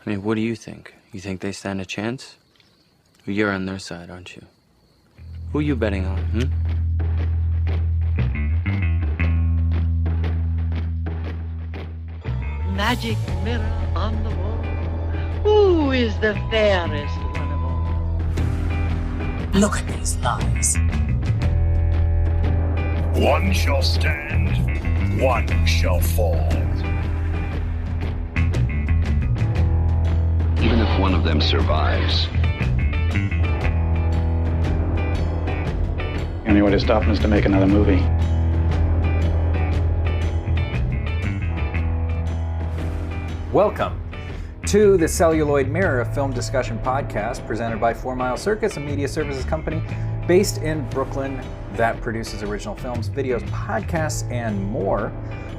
I mean, what do you think? You think they stand a chance? Well, you're on their side, aren't you? Who are you betting on, Magic mirror on the wall, who is the fairest one of all? Look at these lies. One shall stand, one shall fall. Even if one of them survives. The only way to stop him is to make another movie. Welcome to the Celluloid Mirror, a film discussion podcast presented by 4 Mile Circus, a media services company based in Brooklyn that produces original films, videos, podcasts, and more.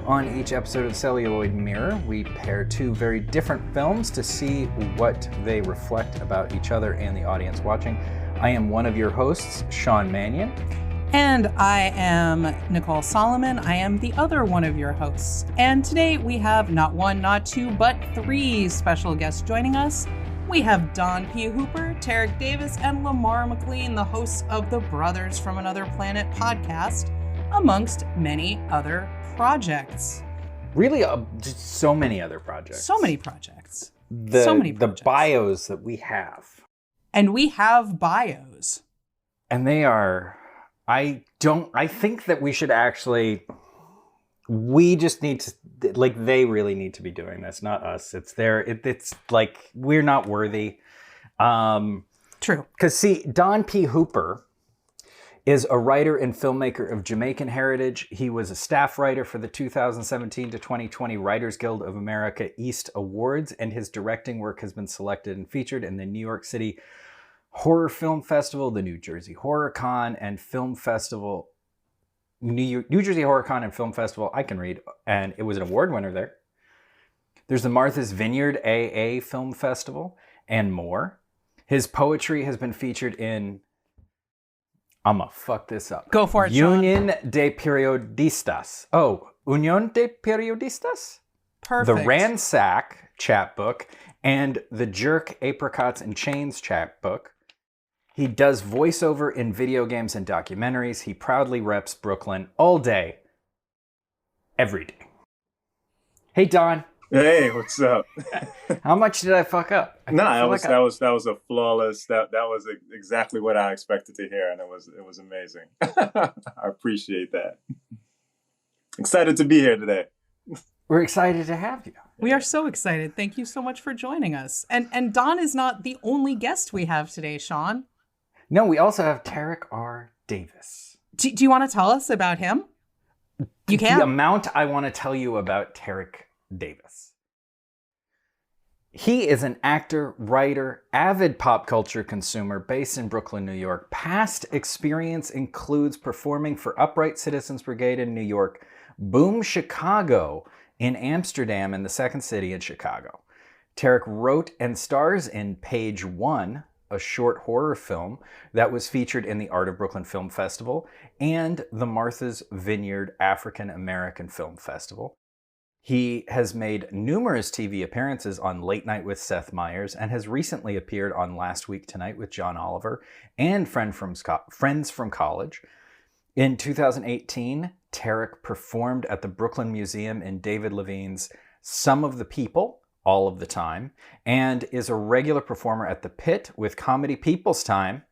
On each episode of the Celluloid Mirror, we pair two very different films to see what they reflect about each other and the audience watching. I am one of your hosts, Sean Mannion. And I am Nicole Solomon. I am the other one of your hosts. And today we have not one, not two, but three special guests joining us. We have Don P. Hooper, Tarik Davis, and Lemar McLean, the hosts of the Brothers from Another Planet podcast, amongst many other projects. Really, just so many other projects. So many projects. The bios that we have. And we have bios. And they are... I think that we should actually, we just need to, like, they really need to be doing this, not us. It's it's like, we're not worthy. True. Because see, Don P. Hooper is a writer and filmmaker of Jamaican heritage. He was a staff writer for the 2017 to 2020 Writers Guild of America East Awards, and his directing work has been selected and featured in the New York City Horror Film Festival, the New Jersey Horror Con and Film Festival, New Jersey Horror Con and Film Festival, I can read, and it was an award winner there. There's the Martha's Vineyard AA Film Festival and more. His poetry has been featured in, I'm gonna fuck this up. Go for it, Unión de Periodistas. Oh, Unión de Periodistas? Perfect. The Ransack chapbook and the Jerk Apricots and Chains chapbook. He does voiceover in video games and documentaries. He proudly reps Brooklyn all day, every day. Hey, Don. Hey, what's up? How much did I fuck up? That was a flawless. That was exactly what I expected to hear, and it was amazing. I appreciate that. Excited to be here today. We're excited to have you. We are so excited. Thank you so much for joining us. And Don is not the only guest we have today, Sean. No, we also have Tarik R. Davis. Do you want to tell us about him? You can. The amount I want to tell you about Tarik Davis. He is an actor, writer, avid pop culture consumer based in Brooklyn, New York. Past experience includes performing for Upright Citizens Brigade in New York, Boom Chicago in Amsterdam, and the Second City in Chicago. Tarik wrote and stars in Page One, a short horror film that was featured in the Art of Brooklyn Film Festival and the Martha's Vineyard African American Film Festival. He has made numerous TV appearances on Late Night with Seth Meyers and has recently appeared on Last Week Tonight with John Oliver and Friends from College. In 2018, Tarik performed at the Brooklyn Museum in David Levine's Some of the People, All of the Time, and is a regular performer at the Pit with Comedy People's Time,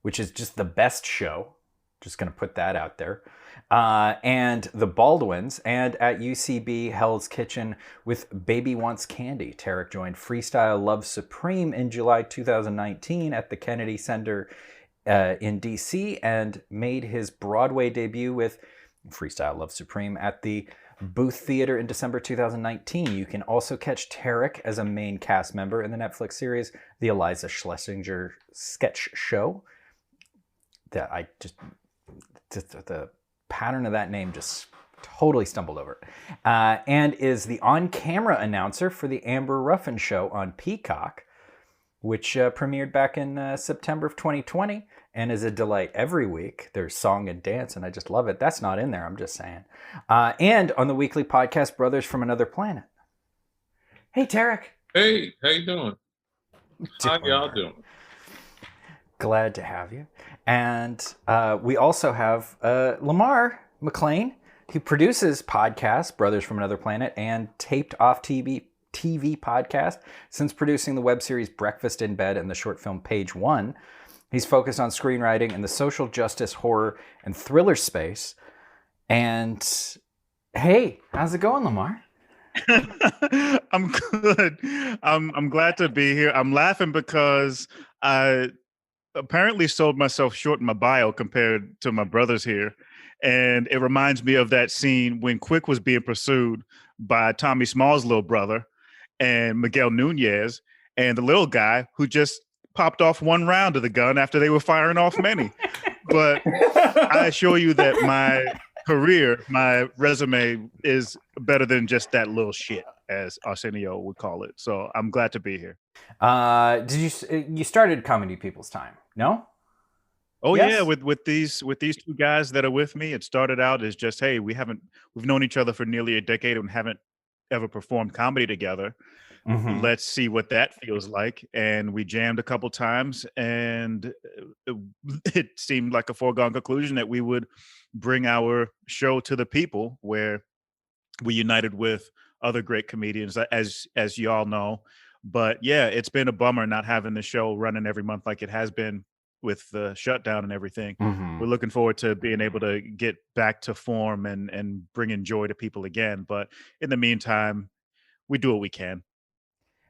which is just the best show. Just going to put that out there. And the Baldwins, and at UCB Hell's Kitchen with Baby Wants Candy. Tarik joined Freestyle Love Supreme in July 2019 at the Kennedy Center in DC and made his Broadway debut with Freestyle Love Supreme at the Booth Theater in December 2019. You can also catch Tarik as a main cast member in the Netflix series The Eliza Schlesinger Sketch Show. That I just the pattern of that name just totally stumbled over it. And is the on-camera announcer for the Amber Ruffin Show on Peacock, which premiered back in September of 2020 and is a delight every week. There's song and dance, and I just love it. That's not in there, I'm just saying. And on the weekly podcast, Brothers from Another Planet. Hey, Tarik. Hey, how you doing? How y'all doing? Glad to have you. And we also have Lemar McLean, who produces podcasts, Brothers from Another Planet, and Taped Off TV podcast. Since producing the web series Breakfast in Bed and the short film Page One, he's focused on screenwriting in the social justice, horror, and thriller space. And hey, how's it going, Lemar? I'm good. I'm glad to be here. I'm laughing because I apparently sold myself short in my bio compared to my brothers here. And it reminds me of that scene when Quick was being pursued by Tommy Small's little brother and Miguel Nunez, and the little guy who just popped off one round of the gun after they were firing off many. But I assure you that my career, my resume is better than just that little shit, as Arsenio would call it. So I'm glad to be here. You started Comedy People's Time? No? Oh yes? Yeah, with these two guys that are with me. It started out as just, hey, we've known each other for nearly a decade and haven't ever performed comedy together. Mm-hmm. Let's see what that feels like. And we jammed a couple times, and it seemed like a foregone conclusion that we would bring our show to the people, where we united with other great comedians, as you all know. But yeah, it's been a bummer not having the show running every month like it has been with the shutdown and everything. Mm-hmm. We're looking forward to being able to get back to form and bringing joy to people again. But in the meantime, we do what we can.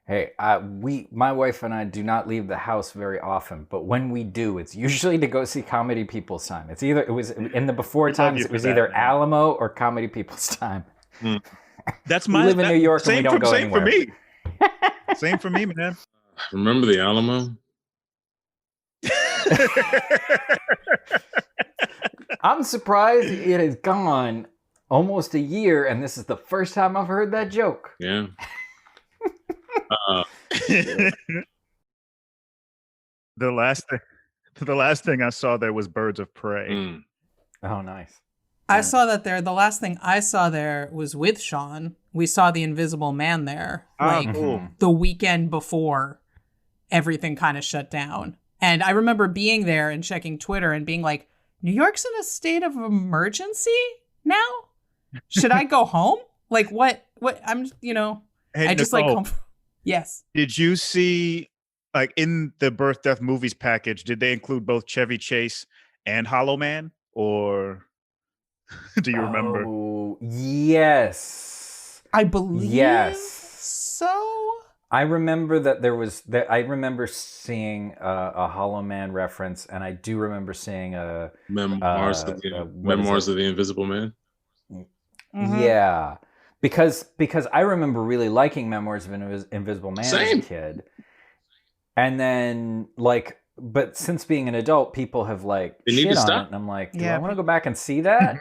Hey, my wife and I do not leave the house very often, but when we do, it's usually to go see Comedy People's Time. It was in the before times, it was either Alamo or Comedy People's Time. Mm. We live in New York and we don't go anywhere. Same for me. Same for me, man. Remember the Alamo? I'm surprised it has gone almost a year, and this is the first time I've heard that joke. Yeah. The last thing I saw there was Birds of Prey. Mm. Oh, nice. I saw that there. The last thing I saw there was with Sean. We saw The Invisible Man there, cool. The weekend before everything kind of shut down. And I remember being there and checking Twitter and being like, New York's in a state of emergency now? Should I go home? Like, what? I'm, Hey, I just Nicole, like, yes. Did you see, like, in the Birth, Death Movies package, did they include both Chevy Chase and Hollow Man? Or do you remember? Oh, yes. I believe so. I remember that there was that. I remember seeing a Hollow Man reference, and I do remember seeing a Memoirs of the Invisible Man. Mm-hmm. Yeah, because I remember really liking Memoirs of an Invisible Man as a kid, and then but since being an adult, people have shit on it, and I'm like, do I want to go back and see that?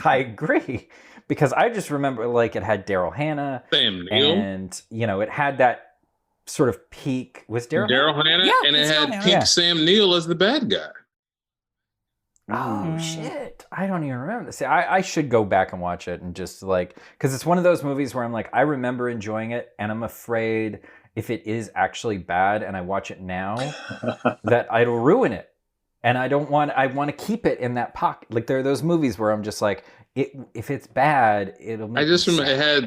I agree. Because I just remember, it had Daryl Hannah. Sam Neill. And, it had that sort of peak. Was Daryl Hannah? Yeah, and it had peak Sam Neill as the bad guy. Oh, shit. I don't even remember this. I should go back and watch it and just, because it's one of those movies where I'm like, I remember enjoying it, and I'm afraid if it is actually bad and I watch it now, that it'll ruin it. And I want to keep it in that pocket. There are those movies where I'm just like, if it's bad, it'll make I just remember it had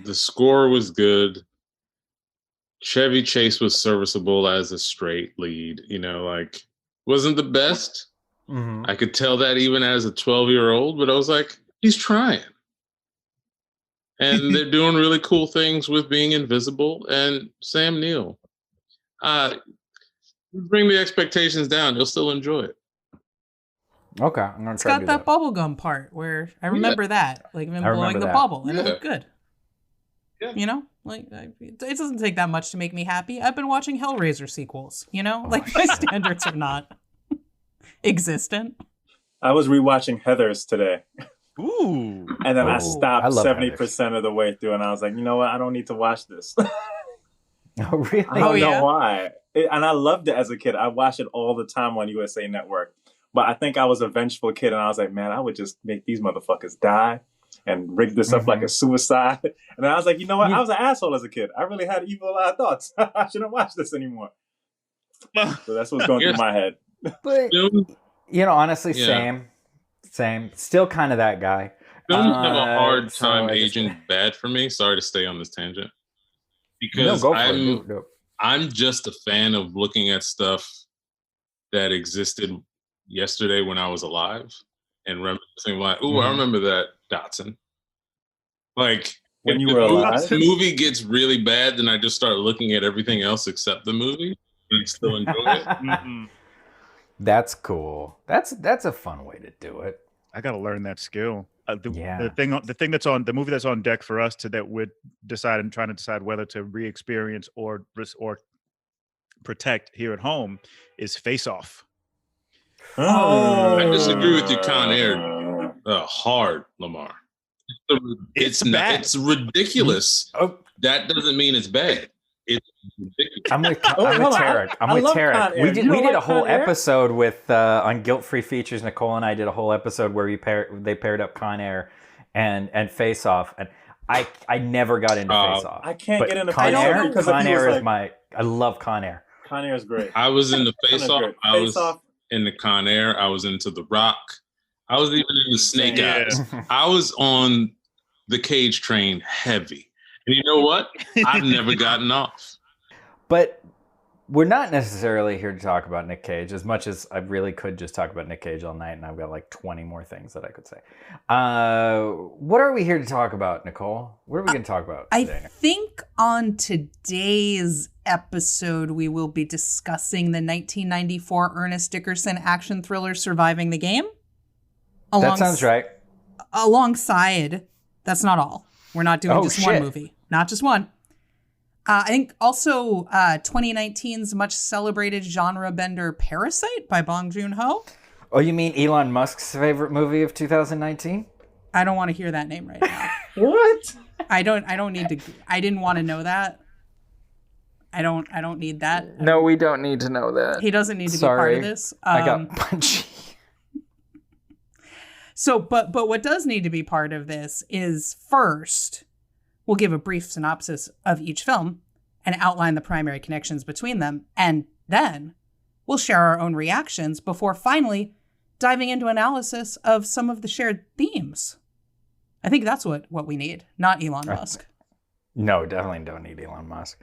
the score was good. Chevy Chase was serviceable as a straight lead, wasn't the best. Mm-hmm. I could tell that even as a 12-year-old, but I was like, he's trying. And they're doing really cool things with being invisible. And Sam Neill, bring the expectations down. You'll still enjoy it. Okay, I'm gonna try. It's got that bubblegum part where I remember that, him blowing the bubble, and it looked good. Yeah. It doesn't take that much to make me happy. I've been watching Hellraiser sequels. My standards are not existent. I was rewatching Heathers today. Ooh. And then I stopped 70% of the way through, and I was like, you know what? I don't need to watch this. Oh, really? I don't know why. And I loved it as a kid. I watched it all the time on USA Network. But I think I was a vengeful kid, and I was like, man, I would just make these motherfuckers die and rig this up like a suicide. And And I was like, you know what? I was an asshole as a kid. I really had evil thoughts. I shouldn't watch this anymore. So that's what's going through my head. But honestly, same. Still kind of that guy. Films have a hard time aging bad for me. Sorry to stay on this tangent. Because I'm just a fan of looking at stuff that existed yesterday when I was alive and reminiscing like, ooh, I remember that, Dotson. Like, when you were alive? If the movie gets really bad, then I just start looking at everything else except the movie and still enjoy it. That's cool. That's a fun way to do it. I got to learn that skill. The thing that's on the movie that's on deck for us that we're trying to decide whether to re-experience or protect here at home is Face Off. Oh, I disagree with you, Con Air. Hard, Lemar. It's bad. It's ridiculous. Oh. That doesn't mean it's bad. It's ridiculous. I'm with Tarik. We did a whole episode with on Guilt Free Features. Nicole and I did a whole episode where they paired up Con Air and Face Off, and I never got into Face Off. I can't get into Face Off because Con Air is I love Con Air. Con Air is great. I was into Face Off. I was into Con Air. I was into The Rock. I was even into Snake Eyes. I was on the Cage train heavy. And you know what? I've never gotten off. But we're not necessarily here to talk about Nick Cage as much as I really could just talk about Nick Cage all night, and I've got like 20 more things that I could say. What are we here to talk about, Nicole? What are we going to talk about today? I think on today's episode, we will be discussing the 1994 Ernest Dickerson action thriller Surviving the Game. That sounds right. Alongside, that's not all. We're not doing one movie. Not just one. I think also 2019's much celebrated genre bender Parasite by Bong Joon-ho. Oh, you mean Elon Musk's favorite movie of 2019? I don't want to hear that name right now. What? I don't need to. I didn't want to know that. I don't need that. No, we don't need to know that. He doesn't need to be part of this. I got punchy. So, but what does need to be part of this is first, we'll give a brief synopsis of each film and outline the primary connections between them. And then we'll share our own reactions before finally diving into analysis of some of the shared themes. I think that's what we need, not Elon Musk. No, definitely don't need Elon Musk.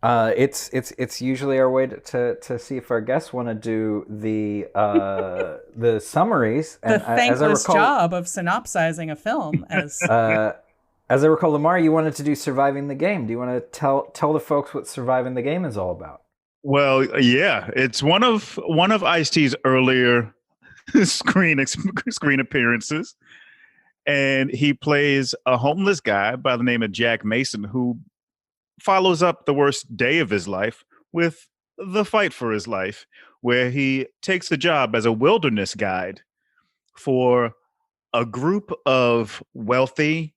It's usually our way to see if our guests want to do the summaries. The thankless job of synopsizing a film. As I recall, Lemar, you wanted to do Surviving the Game. Do you want to tell the folks what Surviving the Game is all about? Well, yeah, it's one of Ice-T's earlier screen appearances, and he plays a homeless guy by the name of Jack Mason who follows up the worst day of his life with the fight for his life, where he takes a job as a wilderness guide for a group of wealthy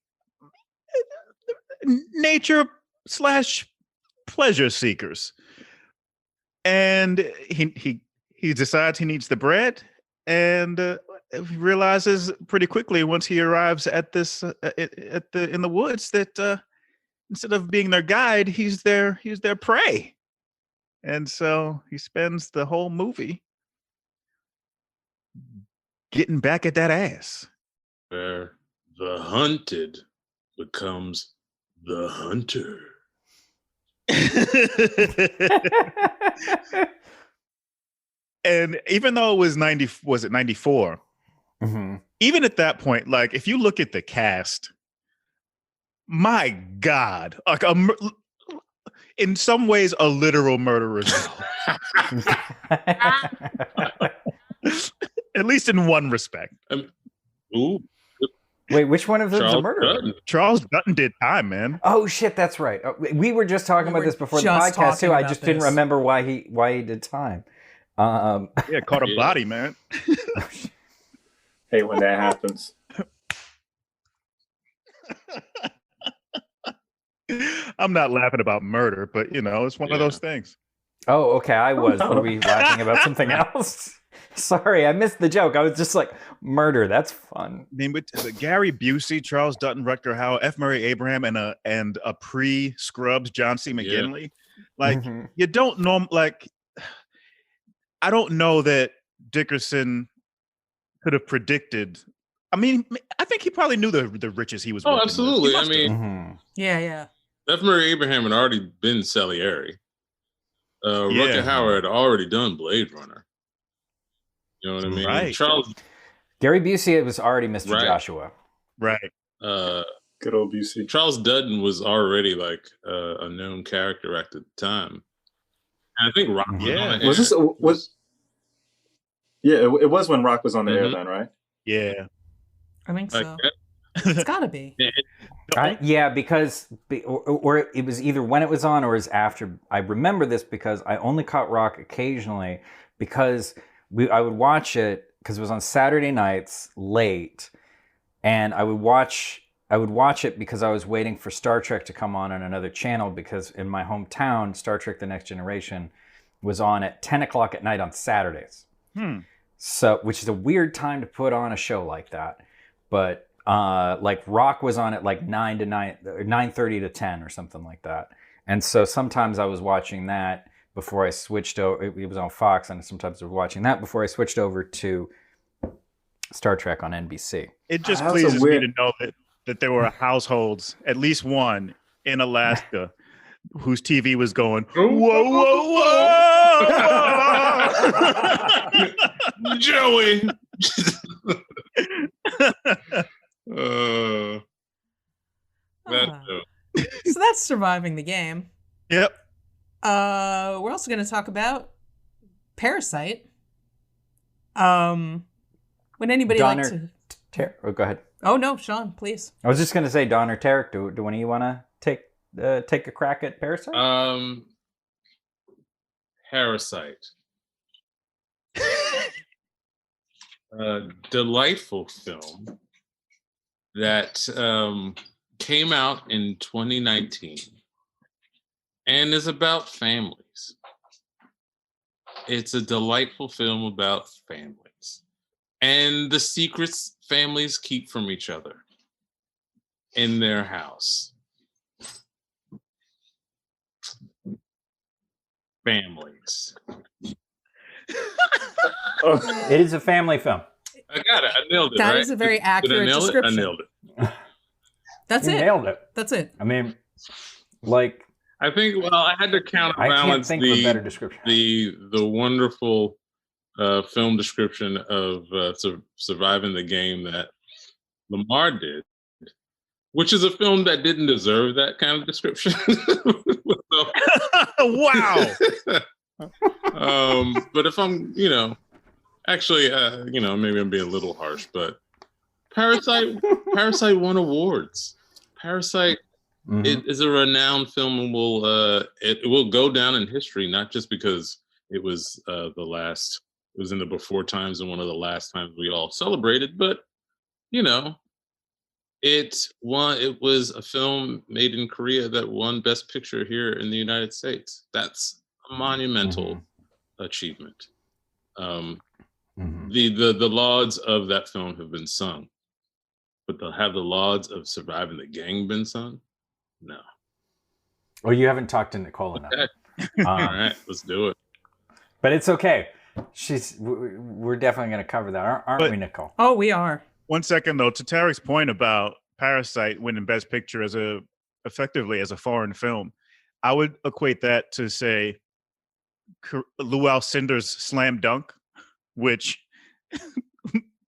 nature / pleasure seekers. And he decides he needs the bread, and he realizes pretty quickly once he arrives at this in the woods that instead of being their guide, he's their prey. And so he spends the whole movie getting back at that ass. Where the hunted becomes the hunter. And even though it was 94? Mm-hmm. Even at that point, like if you look at the cast, my God, like in some ways a literal murderer's at least in one respect. Wait, which one of them is a murderer? Charles Dutton did time, man. Oh shit, that's right. We were just talking about this before the podcast too. I just didn't remember why he did time. Yeah, caught a body, man. Hate when that happens. I'm not laughing about murder, but it's one of those things. Oh, okay. I was. Were we laughing about something else? Sorry, I missed the joke. I was just like, murder. That's fun. I mean, with Gary Busey, Charles Dutton, Rutger Hauer, F. Murray Abraham, and a pre-Scrubs John C. McGinley. Like you don't know. Like I don't know that Dickerson could have predicted. I mean, I think he probably knew the riches he was. Oh, absolutely. I mean, yeah. F. Murray Abraham had already been Salieri. Rutger Hauer had already done Blade Runner. You know what I mean? Right. Gary Busey was already Mr. Joshua. Right. Good old Busey. Charles Dutton was already like a known character at the time. And I think Rock was on the air. It was when Rock was on the air then, right? Yeah. I think so. It's gotta be. Yeah, because or it was either when it was on or it was after. I remember this because I only caught Rock occasionally because I would watch it because it was on Saturday nights late, and I would watch it because I was waiting for Star Trek to come on another channel, because in my hometown, Star Trek: The Next Generation was on at 10 o'clock at night on Saturdays. So, which is a weird time to put on a show like that. But like Rock was on at like 9 to 9, or 9:30 to 10 or something like that. And so sometimes I was watching that before I switched over. It was on Fox, and sometimes I was watching that before I switched over to Star Trek on NBC. It just pleases me to know that there were households, at least one in Alaska, whose TV was going, whoa, whoa, whoa! Joey! So that's surviving the game. Yep. We're also going to talk about Parasite. Would anybody like to? Go ahead. Oh no, Sean, please. I was just going to say, Don or Tarik, do one of you want to take a crack at Parasite? Parasite. Delightful film that came out in 2019 and is about families. It's a delightful film about families and the secrets families keep from each other in their house. Families. It is a family film. I got it. I nailed it. That right? is a very accurate description. I nailed it. That's you it. Nailed it. That's it. I mean, like, I think. Well, I had to counterbalance of a better description. the wonderful film description of surviving the game that Lemar did, which is a film that didn't deserve that kind of description. Wow. But if I'm, actually, maybe I'm being a little harsh, but Parasite won awards. Parasite it is a renowned film and it will go down in history, not just because it was it was in the before times and one of the last times we all celebrated, but it was a film made in Korea that won Best Picture here in the United States. That's a monumental achievement. The lauds of that film have been sung, but have the lauds of Surviving the Gang been sung? No. Well, you haven't talked to Nicole enough. Okay. All right, let's do it. But it's okay. We're definitely going to cover that, aren't we, Nicole? Oh, we are. 1 second though, to Tarik's point about Parasite winning Best Picture effectively as a foreign film, I would equate that to say Lew Alcindor's Slam Dunk, which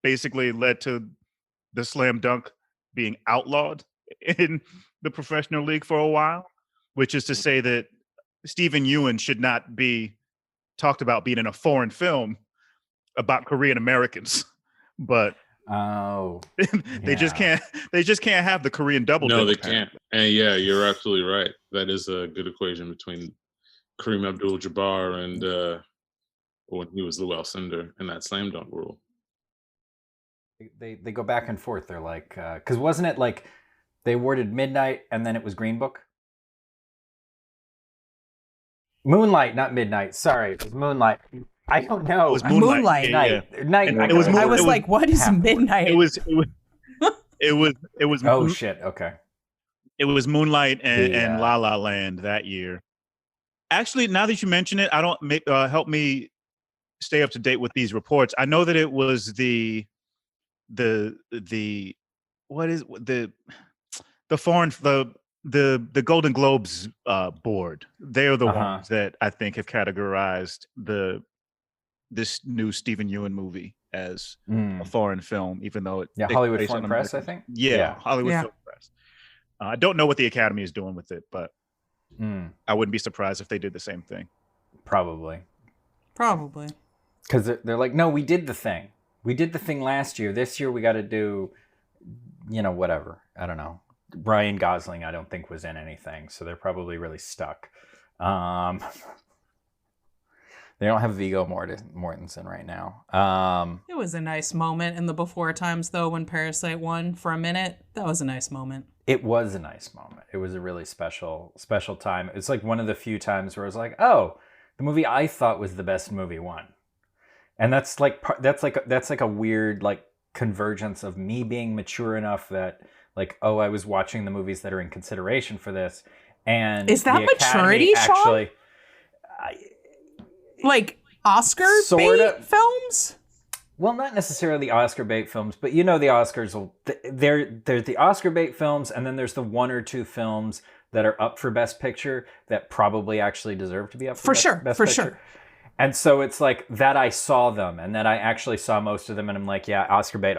basically led to the slam dunk being outlawed in the professional league for a while, which is to say that Stephen Ewan should not be talked about being in a foreign film about Korean Americans, but they just can't have the Korean double. No, they can't. And yeah, you're absolutely right. That is a good equation between Kareem Abdul-Jabbar and when he was Lew Alcindor in that slam dunk rule. They go back and forth. They're like, because wasn't it like they awarded Midnight and then it was Green Book? Moonlight, not Midnight. Sorry, it was Moonlight. I don't know. It was Moonlight. Night. I was like, what is midnight? It was Oh shit. Okay. It was Moonlight and La La Land that year. Actually, now that you mention it, I don't help me stay up to date with these reports. I know that it was the Golden Globes board. They're the ones that I think have categorized this new Stephen Ewan movie as a foreign film, even though it Hollywood Foreign Press, I think. Hollywood Film Press. I don't know what the Academy is doing with it, but I wouldn't be surprised if they did the same thing. Probably. Because they're like, no, we did the thing. We did the thing last year. This year we got to do, whatever. I don't know. Ryan Gosling, I don't think, was in anything, so they're probably really stuck. They don't have Viggo Mortensen right now. It was a nice moment in the before times, though, when Parasite won for a minute. That was a nice moment. It was a nice moment. It was a really special time. It's like one of the few times where I was like, oh, the movie I thought was the best movie won. And that's like a weird like convergence of me being mature enough that like, oh, I was watching the movies that are in consideration for this. And is that maturity, Sean? Like Oscar bait films? Well, not necessarily Oscar bait films, but the Oscars there's the Oscar bait films, and then there's the one or two films that are up for Best Picture that probably actually deserve to be up for Best Picture. Sure. And so it's like that I saw them, and that I actually saw most of them, and I'm like, yeah, Oscar bait.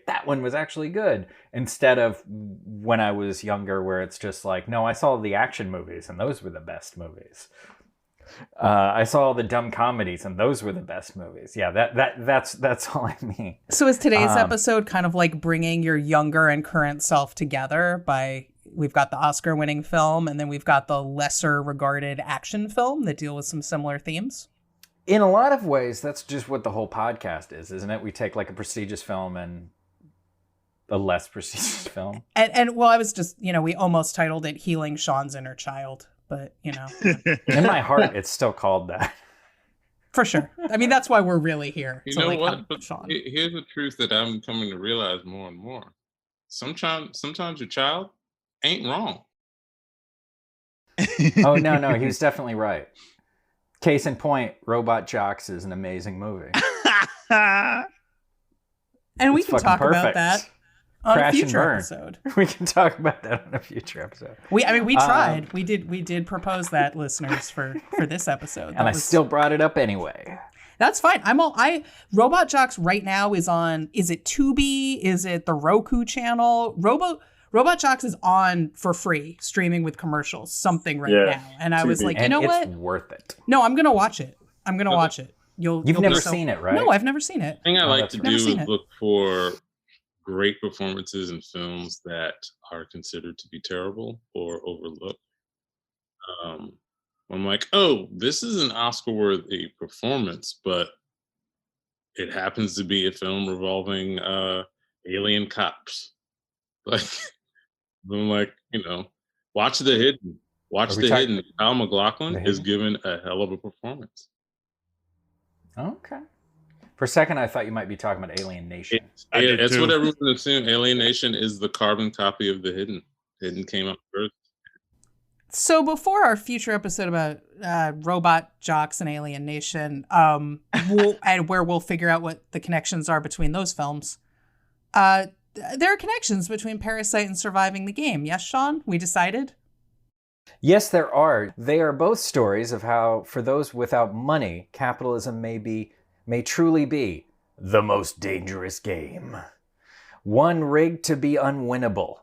That one was actually good. Instead of when I was younger, where it's just like, no, I saw the action movies, and those were the best movies. I saw all the dumb comedies, and those were the best movies. Yeah, that's all I mean. So is today's episode kind of like bringing your younger and current self together by... We've got the Oscar-winning film, and then we've got the lesser-regarded action film that deal with some similar themes? In a lot of ways, that's just what the whole podcast is, isn't it? We take like a prestigious film and a less prestigious film. And well, I was just, we almost titled it Healing Sean's Inner Child, but, In my heart, it's still called that. For sure. I mean, that's why we're really here. You know what? But Sean. Here's the truth that I'm coming to realize more and more. Sometimes your child ain't wrong. Oh, no, he was definitely right. Case in point, Robot Jocks is an amazing movie. And we can talk about that on a future episode. We can talk about that on a future episode. We tried. We did propose that, listeners, for this episode. And I still brought it up anyway. That's fine. Robot Jocks right now is on, is it Tubi? Is it the Roku channel? Robot Jocks is on for free, streaming with commercials, something now. And I was like, what? It's worth it. No, I'm going to watch it. Watch it. You've never seen it, right? No, I've never seen it. The thing I like to do is look for great performances in films that are considered to be terrible or overlooked. I'm like, oh, this is an Oscar-worthy performance, but it happens to be a film revolving alien cops. Like, I'm like, watch The Hidden. Hidden. Kyle MacLachlan is given a hell of a performance. Okay. For a second, I thought you might be talking about Alien Nation. That's what everyone assumed. Alien Nation is the carbon copy of The Hidden. Hidden came out first. So before our future episode about Robot Jocks and Alien Nation, where we'll figure out what the connections are between those films, there are connections between Parasite and Surviving the Game. Yes, Sean? We decided? Yes, there are. They are both stories of how, for those without money, capitalism may truly be the most dangerous game. One rigged to be unwinnable.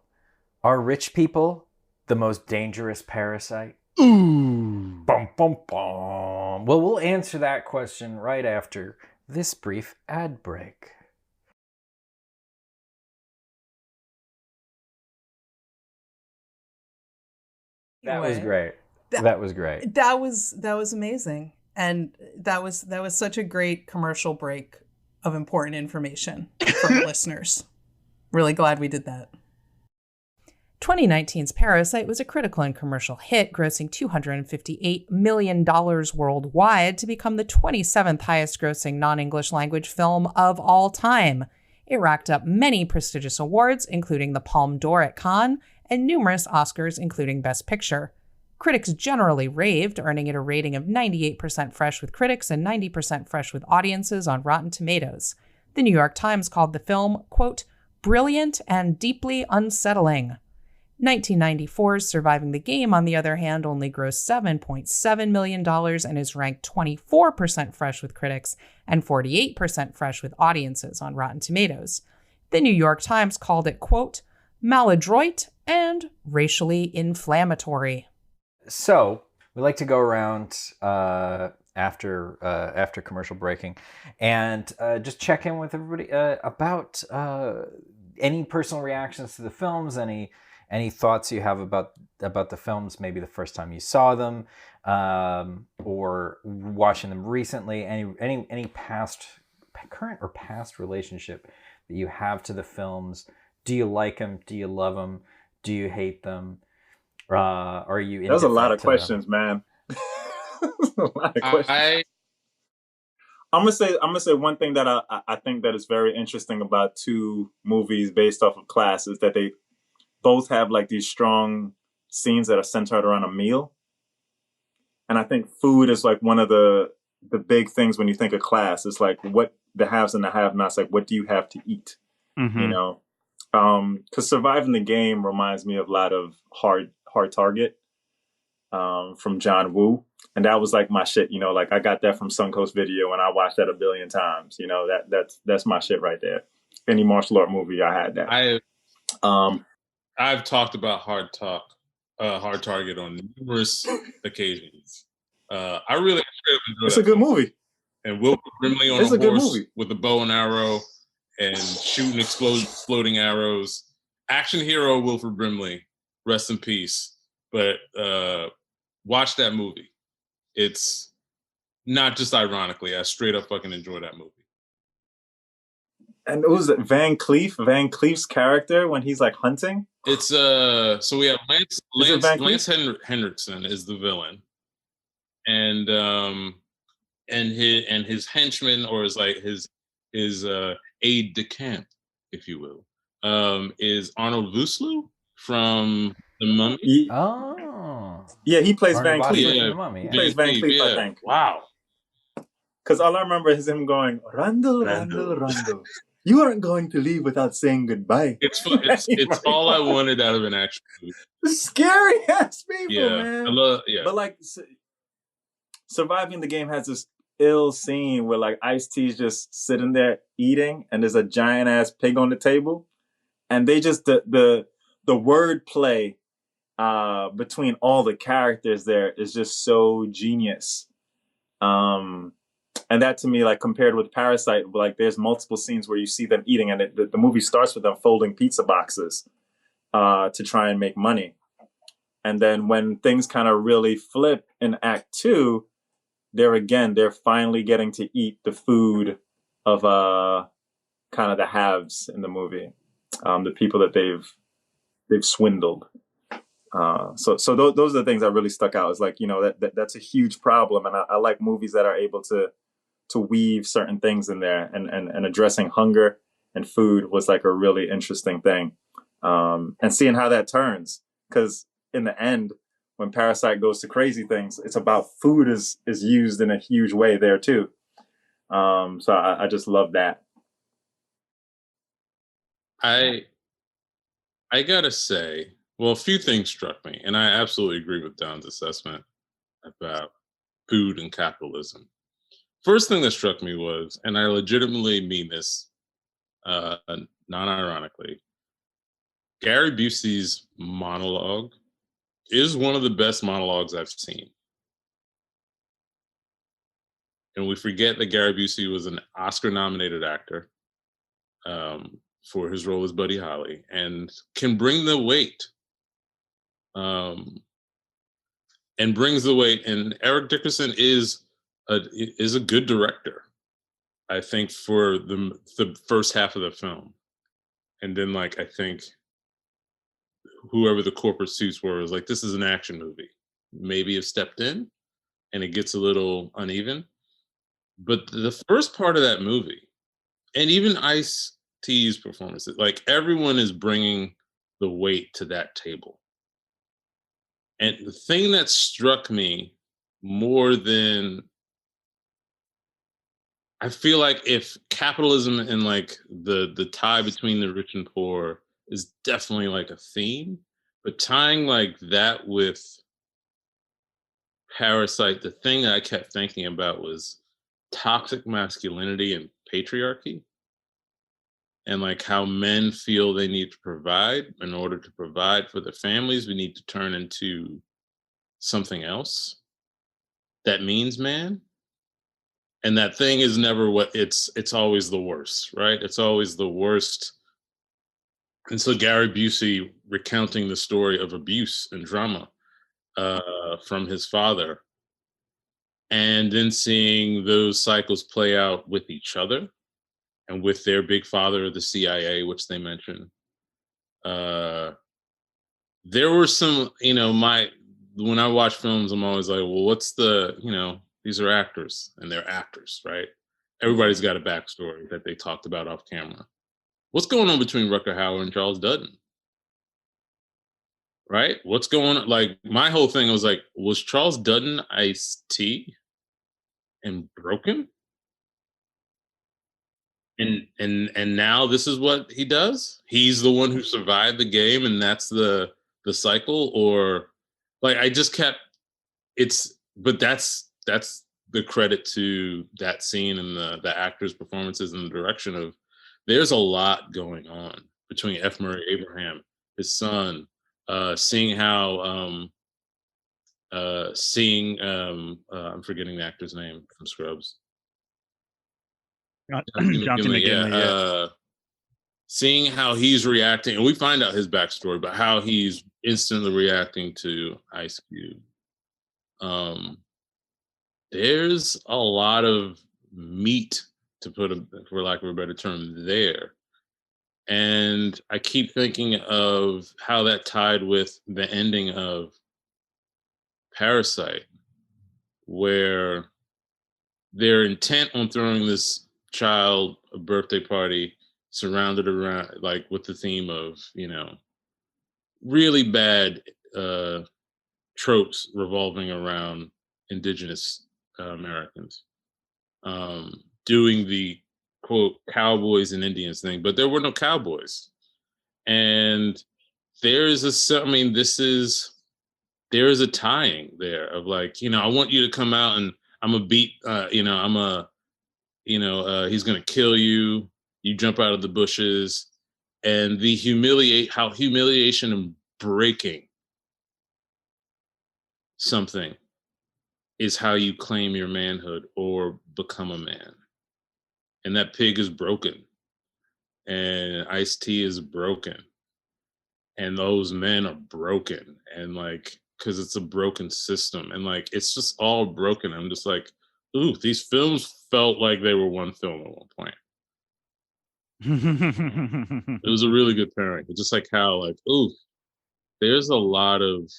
Are rich people the most dangerous parasite? Ooh. Bum, bum, bum. Well, we'll answer that question right after this brief ad break. That was great. That was great. That was amazing. And that was such a great commercial break of important information for listeners. Really glad we did that. 2019's Parasite was a critical and commercial hit, grossing $258 million worldwide to become the 27th highest grossing non-English language film of all time. It racked up many prestigious awards, including the Palme d'Or at Cannes, and numerous Oscars, including Best Picture. Critics generally raved, earning it a rating of 98% fresh with critics and 90% fresh with audiences on Rotten Tomatoes. The New York Times called the film, quote, brilliant and deeply unsettling. 1994's Surviving the Game, on the other hand, only grossed $7.7 million and is ranked 24% fresh with critics and 48% fresh with audiences on Rotten Tomatoes. The New York Times called it, quote, maladroit and racially inflammatory. So we like to go around after commercial breaking and just check in with everybody about any personal reactions to the films, any thoughts you have about the films, maybe the first time you saw them, or watching them recently, any current or past relationship that you have to the films. Do you like them? Do you love them? Do you hate them? Are you indifferent? There's a lot of to questions, them? man. A lot of questions. I'm gonna say one thing that I think that is very interesting about two movies based off of Class is that they both have like these strong scenes that are centered around a meal. And I think food is like one of the big things when you think of Class. It's like what the haves and the have-nots, like what do you have to eat? Mm-hmm. You know? Because Surviving the Game reminds me of a lot of Hard Target from John Woo. And that was like my shit, you know, like I got that from Suncoast Video and I watched that a billion times. You know, that's my shit right there. Any martial art movie, I had that. I've talked about Hard Target on numerous occasions. I really enjoyed It's a good movie. And Wilford Brimley on a horse with a bow and arrow and shooting exploding arrows. Action hero Wilford Brimley, rest in peace. But watch that movie. It's not just ironically. I straight up fucking enjoy that movie. And it was Van Cleef's character when he's like hunting. It's so we have Lance Henriksen is the villain, and his henchman, or his aide de camp, if you will, is Arnold Vosloo from The Mummy. Yeah, he plays Arnold Van Cleef. in The Mummy. He plays Van Cleef, I think. Wow. Because all I remember is him going, Randall, Randall. You aren't going to leave without saying goodbye. It's all I wanted out of an action movie. Scary ass people, man. I love, But like, Surviving the Game has this ill scene where like Ice-T's just sitting there eating, and there's a giant ass pig on the table, and they just the word play between all the characters there is just so genius. And that to me, like compared with Parasite, like there's multiple scenes where you see them eating, and the movie starts with them folding pizza boxes to try and make money. And then when things kind of really flip in Act 2, they're finally getting to eat the food of kind of the haves in the movie, the people that they've swindled. So those are the things that really stuck out. It's like, you know, that's a huge problem, and I like movies that are able to weave certain things in there, and addressing hunger and food was like a really interesting thing. And seeing how that turns, because in the end, when Parasite goes to crazy things, it's about food is used in a huge way there too. So I just love that. I gotta say, well, a few things struck me, and I absolutely agree with Don's assessment about food and capitalism. First thing that struck me was, and I legitimately mean this, non-ironically, Gary Busey's monologue is one of the best monologues I've seen. And we forget that Gary Busey was an Oscar-nominated actor for his role as Buddy Holly, and can bring the weight. And brings the weight. And Eric Dickerson is a good director, I think, for the first half of the film. And then, like, I think whoever the corporate suits were was like, this is an action movie. Maybe have stepped in and it gets a little uneven. But the first part of that movie, and even Ice-T's performance, like everyone is bringing the weight to that table. And the thing that struck me more than, I feel like if capitalism and like the tie between the rich and poor is definitely like a theme, but tying like that with Parasite, the thing that I kept thinking about was toxic masculinity and patriarchy, and like how men feel they need to provide. In order to provide for their families, we need to turn into something else that means man. And that thing is never what it's always the worst, right? It's always the worst. And so Gary Busey recounting the story of abuse and drama from his father, and then seeing those cycles play out with each other and with their big father, the CIA, which they mentioned. There were some, when I watch films, I'm always like, well, what's these are actors and they're actors, right? Everybody's got a backstory that they talked about off camera. What's going on between Rutger Hauer and Charles Dutton? Right? What's going on? Like, my whole thing was like, was Charles Dutton Ice-T and broken? And now this is what he does? He's the one who survived the game and that's the cycle? Or like, I just kept, but that's the credit to that scene and the actors' performances and the direction of, there's a lot going on between F. Murray Abraham, his son, seeing how, I'm forgetting the actor's name from Scrubs. Jonathan McGinley, seeing how he's reacting, and we find out his backstory, but how he's instantly reacting to Ice Cube. There's a lot of meat, to put for lack of a better term, there. And I keep thinking of how that tied with the ending of Parasite, where they're intent on throwing this child a birthday party surrounded around, like, with the theme of, really bad tropes revolving around indigenous Americans, doing the quote cowboys and Indians thing, but there were no cowboys. And there is a tying there of like, I want you to come out and I'm a beat, he's gonna kill you. You jump out of the bushes, and the humiliation and breaking something is how you claim your manhood or become a man. And that pig is broken, and Ice-T is broken, and those men are broken, and like, because it's a broken system, and like, it's just all broken. I'm just like, ooh, these films felt like they were one film at one point. It was a really good pairing. It's just like how, like, ooh, there's a lot of,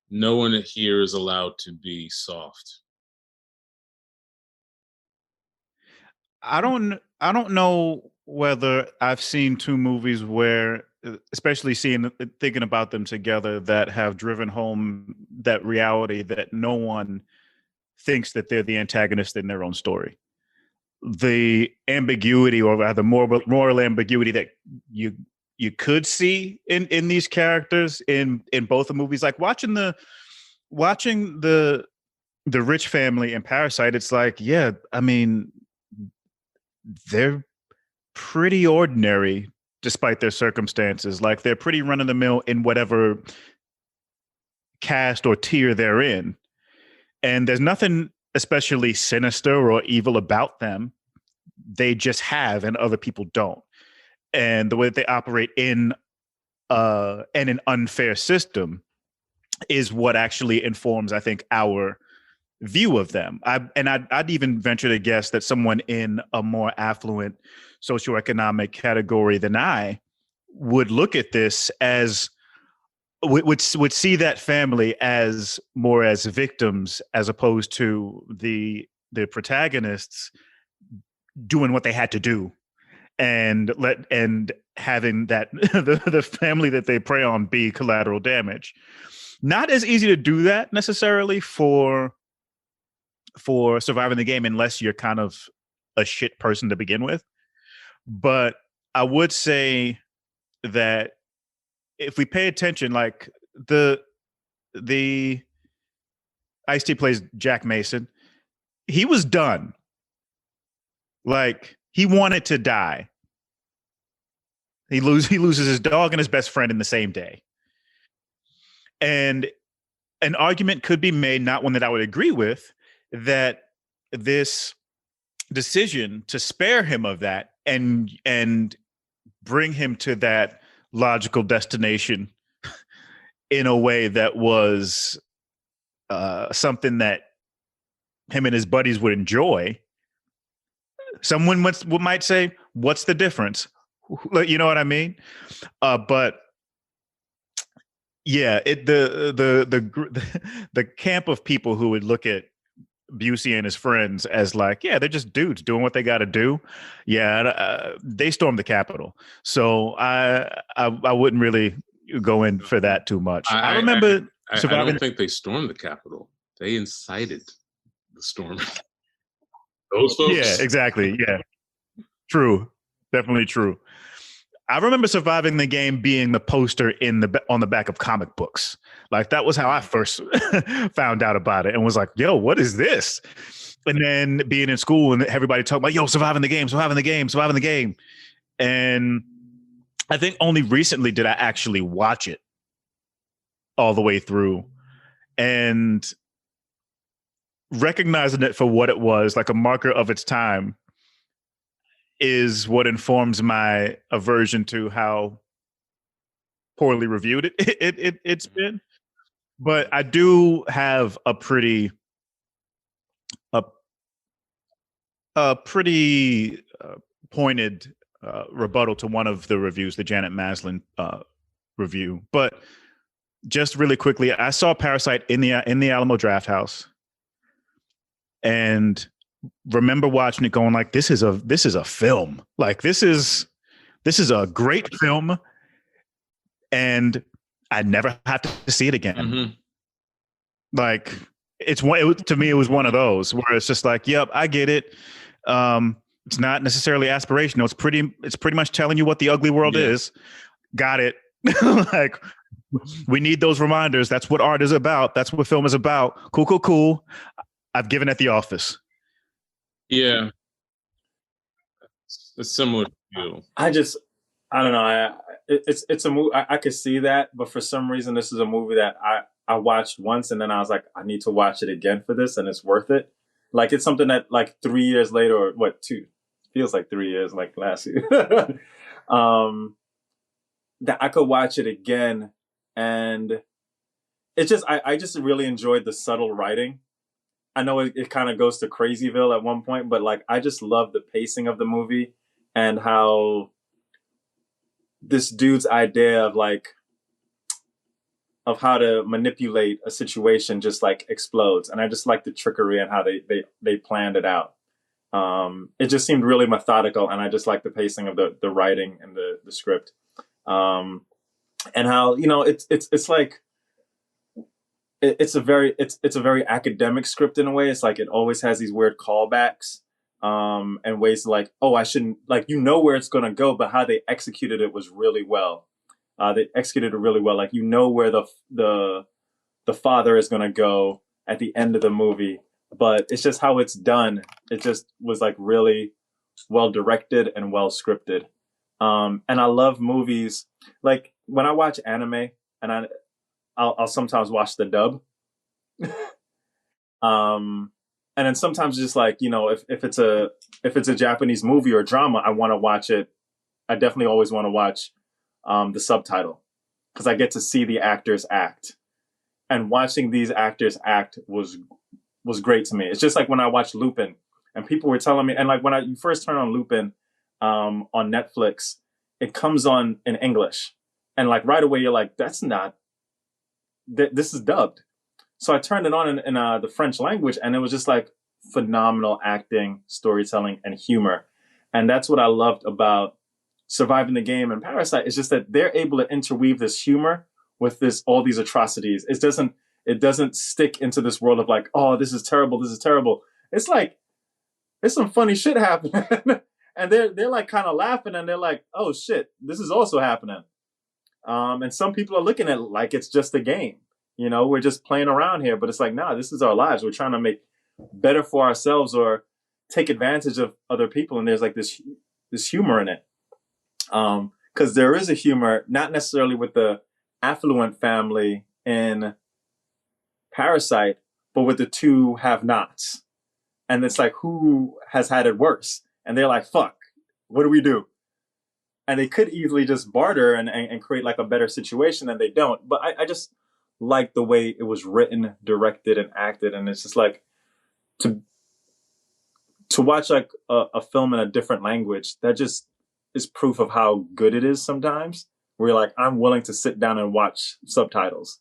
no one here is allowed to be soft. I don't know whether I've seen two movies where, especially thinking about them together, that have driven home that reality that no one thinks that they're the antagonist in their own story. The ambiguity, or rather moral ambiguity, that you could see in these characters in both the movies. Like watching the rich family in Parasite, it's like, yeah, I mean, they're pretty ordinary despite their circumstances. Like, they're pretty run of the mill in whatever caste or tier they're in. And there's nothing especially sinister or evil about them. They just have, and other people don't. And the way that they operate in an unfair system is what actually informs, I think, our view of them. I'd even venture to guess that someone in a more affluent socioeconomic category than I would look at this as would see that family as more as victims as opposed to the protagonists doing what they had to do and having that the family that they prey on be collateral damage. Not as easy to do that necessarily for surviving the game unless you're kind of a shit person to begin with. But I would say that if we pay attention, like the Ice-T plays Jack Mason, he was done. Like, he wanted to die. He loses his dog and his best friend in the same day. And an argument could be made, not one that I would agree with, that this decision to spare him of that and bring him to that logical destination in a way that was something that him and his buddies would enjoy. Someone might say, what's the difference? You know what I mean? But yeah, the camp of people who would look at Busey and his friends as like, yeah, they're just dudes doing what they got to do. Yeah, they stormed the Capitol, so I wouldn't really go in for that too much. I remember surviving. I don't think they stormed the Capitol. They incited the storm. Those folks. Yeah, exactly. Yeah, true. Definitely true. I remember surviving the game being the poster on the back of comic books. Like, that was how I first found out about it and was like, yo, what is this? And then being in school and everybody talking about, yo, surviving the game. And I think only recently did I actually watch it all the way through and recognizing it for what it was, like a marker of its time, is what informs my aversion to how poorly reviewed it's been. But I do have a pretty pointed rebuttal to one of the reviews, the Janet Maslin review. But just really quickly, I saw Parasite in the Alamo Drafthouse, and remember watching it going like, this is a film. Like, this is a great film, and I never have to see it again. Mm-hmm. Like, to me, it was one of those where it's just like, yep, I get it. It's not necessarily aspirational. It's pretty much telling you what the ugly world is. Got it. Like, we need those reminders. That's what art is about. That's what film is about. Cool. I've given at The Office. Yeah, it's similar to you. I don't know. It's a movie. I could see that, but for some reason, this is a movie that I watched once, and then I was like, I need to watch it again for this, and it's worth it. Like, it's something that, like, 3 years later, or what, 2 feels like 3 years, like last year, that I could watch it again, and it just I just really enjoyed the subtle writing. I know it kind of goes to Crazyville at one point, but like, I just love the pacing of the movie and how this dude's idea of how to manipulate a situation just like explodes. And I just like the trickery and how they planned it out. It just seemed really methodical, and I just like the pacing of the writing and the script. And how, you know, it's like, it's a very academic script in a way. It's like, it always has these weird callbacks, and ways to like, oh, I shouldn't, like, you know where it's going to go, but how they executed it was really well. They executed it really well. Like, you know where the father is going to go at the end of the movie, but it's just how it's done. It just was like really well directed and well scripted. And I love movies, like when I watch anime, and I'll sometimes watch the dub. And then sometimes just like, you know, if it's a Japanese movie or drama, I want to watch it. I definitely always want to watch the subtitle, because I get to see the actors act. And watching these actors act was great to me. It's just like when I watched Lupin, and people were telling me, and like when you first turn on Lupin on Netflix, it comes on in English. And like right away, you're like, that's not this is dubbed. So I turned it on in the French language, and it was just like phenomenal acting, storytelling, and humor. And that's what I loved about Surviving the Game and Parasite. It's just that they're able to interweave this humor with all these atrocities. It doesn't stick into this world of like, oh, this is terrible, this is terrible. It's like, it's some funny shit happening. And they're like kind of laughing, and they're like, oh shit, this is also happening. And some people are looking at it like it's just a game. You know, we're just playing around here, but it's like, nah, this is our lives. We're trying to make better for ourselves or take advantage of other people. And there's like this humor in it. Because there is a humor, not necessarily with the affluent family in Parasite, but with the two have-nots. And it's like, who has had it worse? And they're like, fuck, what do we do? And they could easily just barter and create like a better situation, and they don't. But I just like the way it was written, directed, and acted. And it's just like to watch like a film in a different language, that just is proof of how good it is sometimes. Where you're like, I'm willing to sit down and watch subtitles.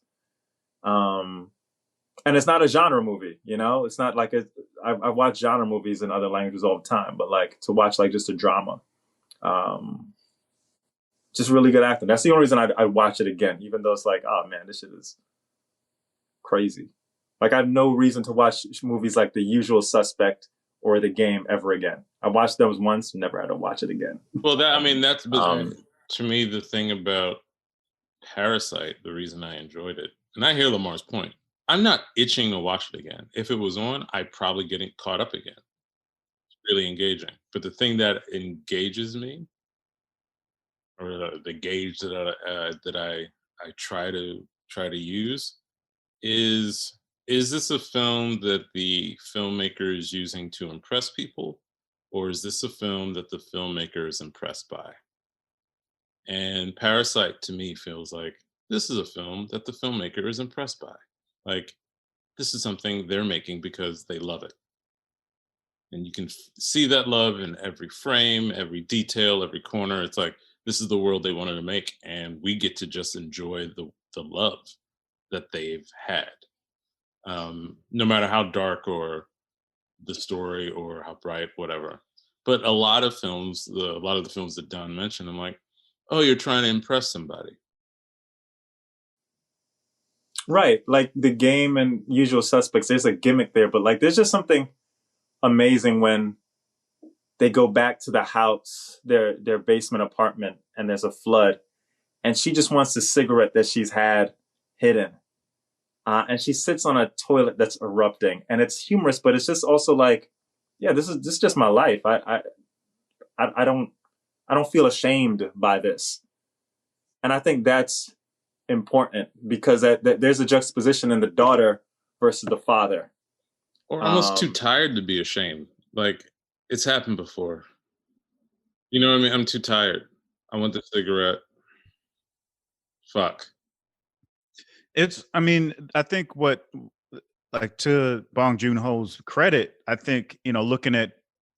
And it's not a genre movie, you know? It's not like I've watched genre movies in other languages all the time, but like to watch like just a drama. Just really good acting. That's the only reason I watch it again, even though it's like, oh man, this shit is crazy. Like I have no reason to watch movies like The Usual Suspect or The Game ever again. I watched those once, never had to watch it again. Well, that's to me the thing about Parasite, the reason I enjoyed it. And I hear Lamar's point. I'm not itching to watch it again. If it was on, I'd probably get caught up again. It's really engaging. But the thing that engages me, or the gauge that I try to use, is this a film that the filmmaker is using to impress people, or is this a film that the filmmaker is impressed by? And Parasite to me feels like this is a film that the filmmaker is impressed by. Like, this is something they're making because they love it. And you can see that love in every frame, every detail, every corner. It's like, this is the world they wanted to make, and we get to just enjoy the love that they've had. No matter how dark or the story or how bright, whatever. But a lot of the films that Don mentioned, I'm like, oh, you're trying to impress somebody. Right. Like The Game and Usual Suspects, there's a gimmick there, but like there's just something amazing when they go back to the house, their basement apartment, and there's a flood, and she just wants the cigarette that she's had hidden. And she sits on a toilet that's erupting, and it's humorous, but it's just also like, yeah, this is just my life. I don't feel ashamed by this. And I think that's important because that there's a juxtaposition in the daughter versus the father. Or almost too tired to be ashamed. Like, it's happened before. You know what I mean? I'm too tired. I want the cigarette. Fuck. I think like to Bong Joon-ho's credit, I think, looking at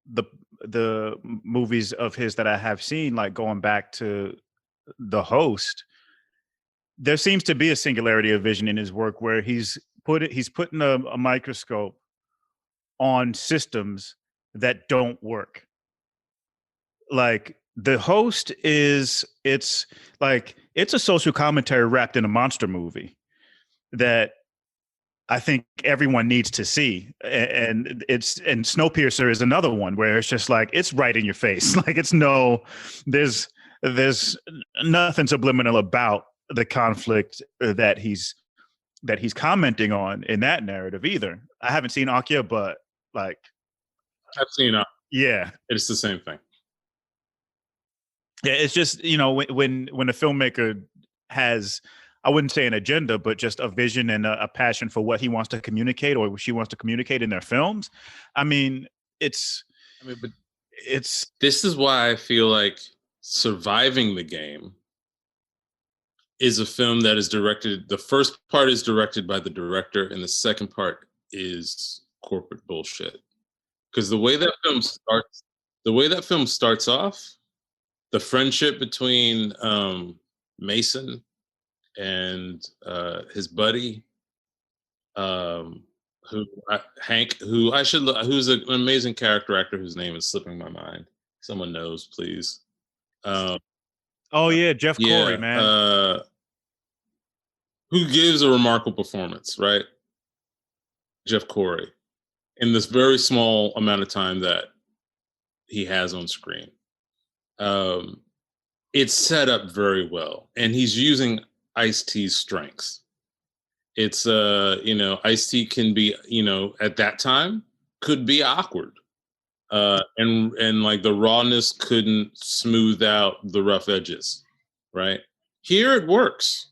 the movies of his that I have seen, like going back to The Host, there seems to be a singularity of vision in his work where he's putting a microscope on systems that don't work. Like The Host it's a social commentary wrapped in a monster movie that I think everyone needs to see. And Snowpiercer is another one where it's just like, it's right in your face. Like there's nothing subliminal about the conflict that he's commenting on in that narrative either. I haven't seen Akya, but like I've seen it. Yeah. It's the same thing. Yeah, it's just, when a filmmaker has, I wouldn't say an agenda, but just a vision and a passion for what he wants to communicate or what she wants to communicate in their films. This is why I feel like Surviving the Game is a film that is directed, the first part is directed by the director, and the second part is corporate bullshit. Because the way that film starts off, the friendship between Mason and his buddy, Hank, who's an amazing character actor whose name is slipping my mind. Someone knows, please. Oh yeah, Jeff Corey, man. Who gives a remarkable performance, right? Jeff Corey, in this very small amount of time that he has on screen. It's set up very well, and he's using Ice-T's strengths. It's Ice-T can be, at that time could be awkward. And like the rawness couldn't smooth out the rough edges, right? Here it works.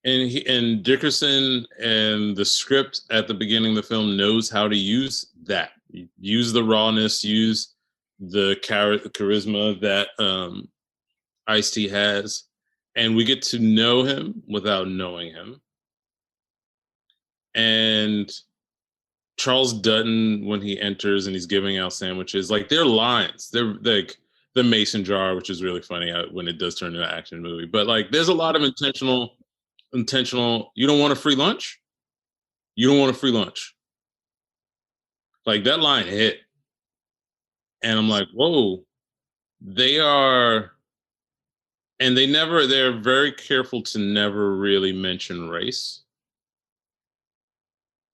And Dickerson and the script at the beginning of the film knows how to use that. Use the rawness, use the charisma that Ice-T has. And we get to know him without knowing him. And Charles Dutton, when he enters and he's giving out sandwiches, like their lines, they're like the mason jar, which is really funny when it does turn into an action movie. But like there's a lot of intentional, you don't want a free lunch? You don't want a free lunch. Like that line hit. And I'm like, whoa, they're very careful to never really mention race.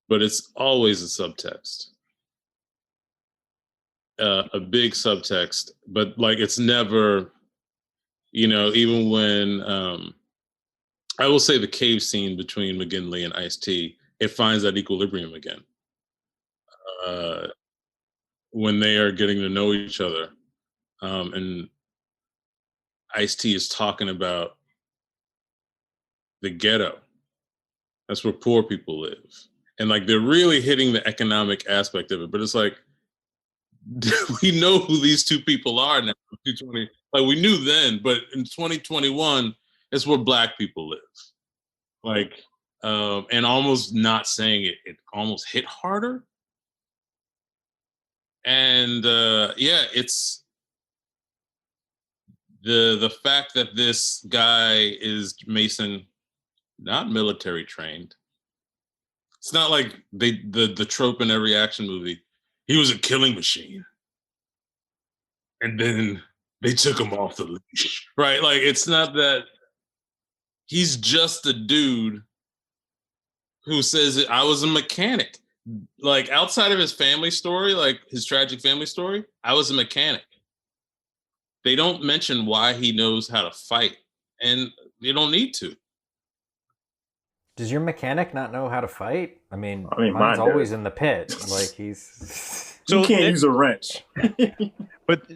But it's always a subtext, a big subtext. But like, it's never, even when I will say the cave scene between McGinley and Ice-T, it finds that equilibrium again. When they are getting to know each other, and Ice-T is talking about the ghetto. That's where poor people live. And like they're really hitting the economic aspect of it, but it's like we know who these two people are now. 2020, like we knew then, but in 2021, it's where Black people live. Like, and almost not saying it almost hit harder. And it's the fact that this guy is Mason, not military trained. It's not like the trope in every action movie. He was a killing machine. And then they took him off the leash, right? Like, it's not that. He's just a dude who says, I was a mechanic. Like, outside of his family story, like his tragic family story, I was a mechanic. They don't mention why he knows how to fight, and they don't need to. Does your mechanic not know how to fight? I mean mine's always in the pit. Like he's... So you can't use a wrench. But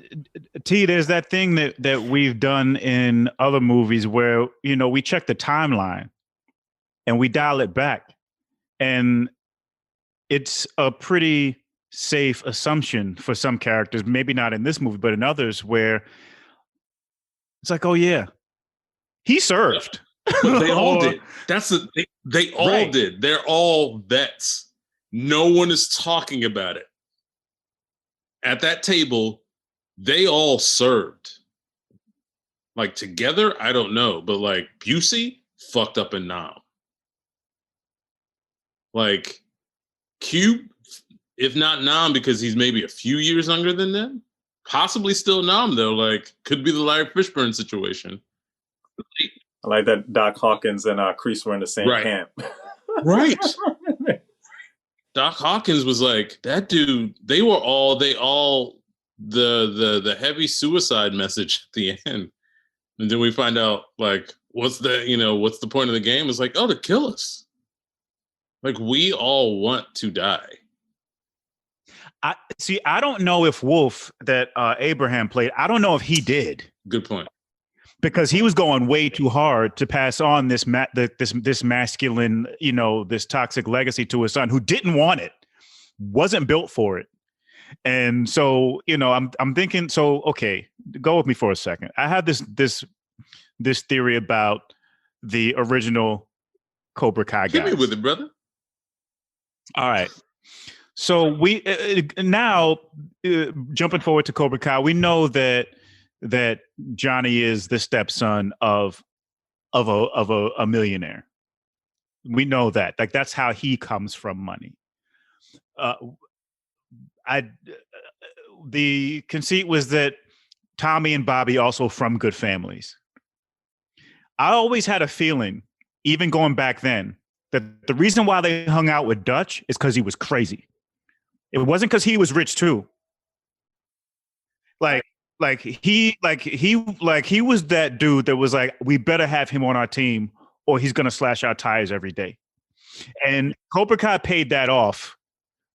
T, there's that thing that we've done in other movies where, we check the timeline and we dial it back. And it's a pretty safe assumption for some characters, maybe not in this movie, but in others, where it's like, oh yeah, he served. But they all did. They all did. They're all vets. No one is talking about it. At that table, they all served. Like together, I don't know, but like Busey fucked up in Nam. Like Cube, if not Nam, because he's maybe a few years younger than them, possibly still Nam though. Like could be the Larry Fishburne situation. I like that Doc Hawkins and Kreese were in the same camp. Right. Doc Hawkins was like, that dude, they all the heavy suicide message at the end. And then we find out like, what's the point of the game? It's like, oh, to kill us. Like we all want to die. I don't know if Wolf that Abraham played, I don't know if he did. Good point. Because he was going way too hard to pass on this masculine, this toxic legacy to his son who didn't want it, wasn't built for it. And so, I'm thinking, so, okay, go with me for a second. I had this theory about the original Cobra Kai guys. Hit me with it, brother. All right. So we now jumping forward to Cobra Kai, we know that Johnny is the stepson of of a millionaire. We know that. Like, that's how he comes from money. The conceit was that Tommy and Bobby also from good families. I always had a feeling, even going back then, that the reason why they hung out with Dutch is because he was crazy. It wasn't because he was rich too. He was that dude that was like, we better have him on our team or he's gonna slash our tires every day. And Cobra Kai paid that off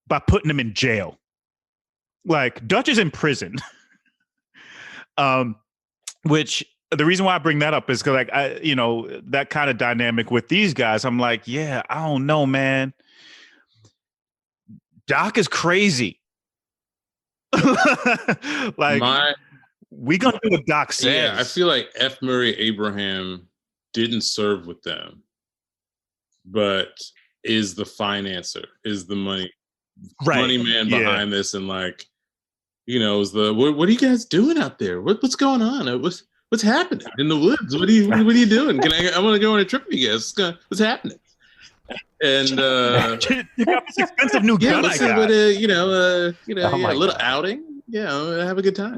by putting him in jail. Like, Dutch is in prison. Which the reason why I bring that up is because, like, that kind of dynamic with these guys, I'm like, yeah, I don't know, man. Doc is crazy. We gonna do what Doc says. Yeah, I feel like F. Murray Abraham didn't serve with them, but is the financer, is the money man behind this, and like, is the what are you guys doing out there? What's going on? What's happening in the woods? What are you doing? I want to go on a trip with you guys. What's happening? And you got this expensive new gun. I got. A little outing. Yeah, have a good time.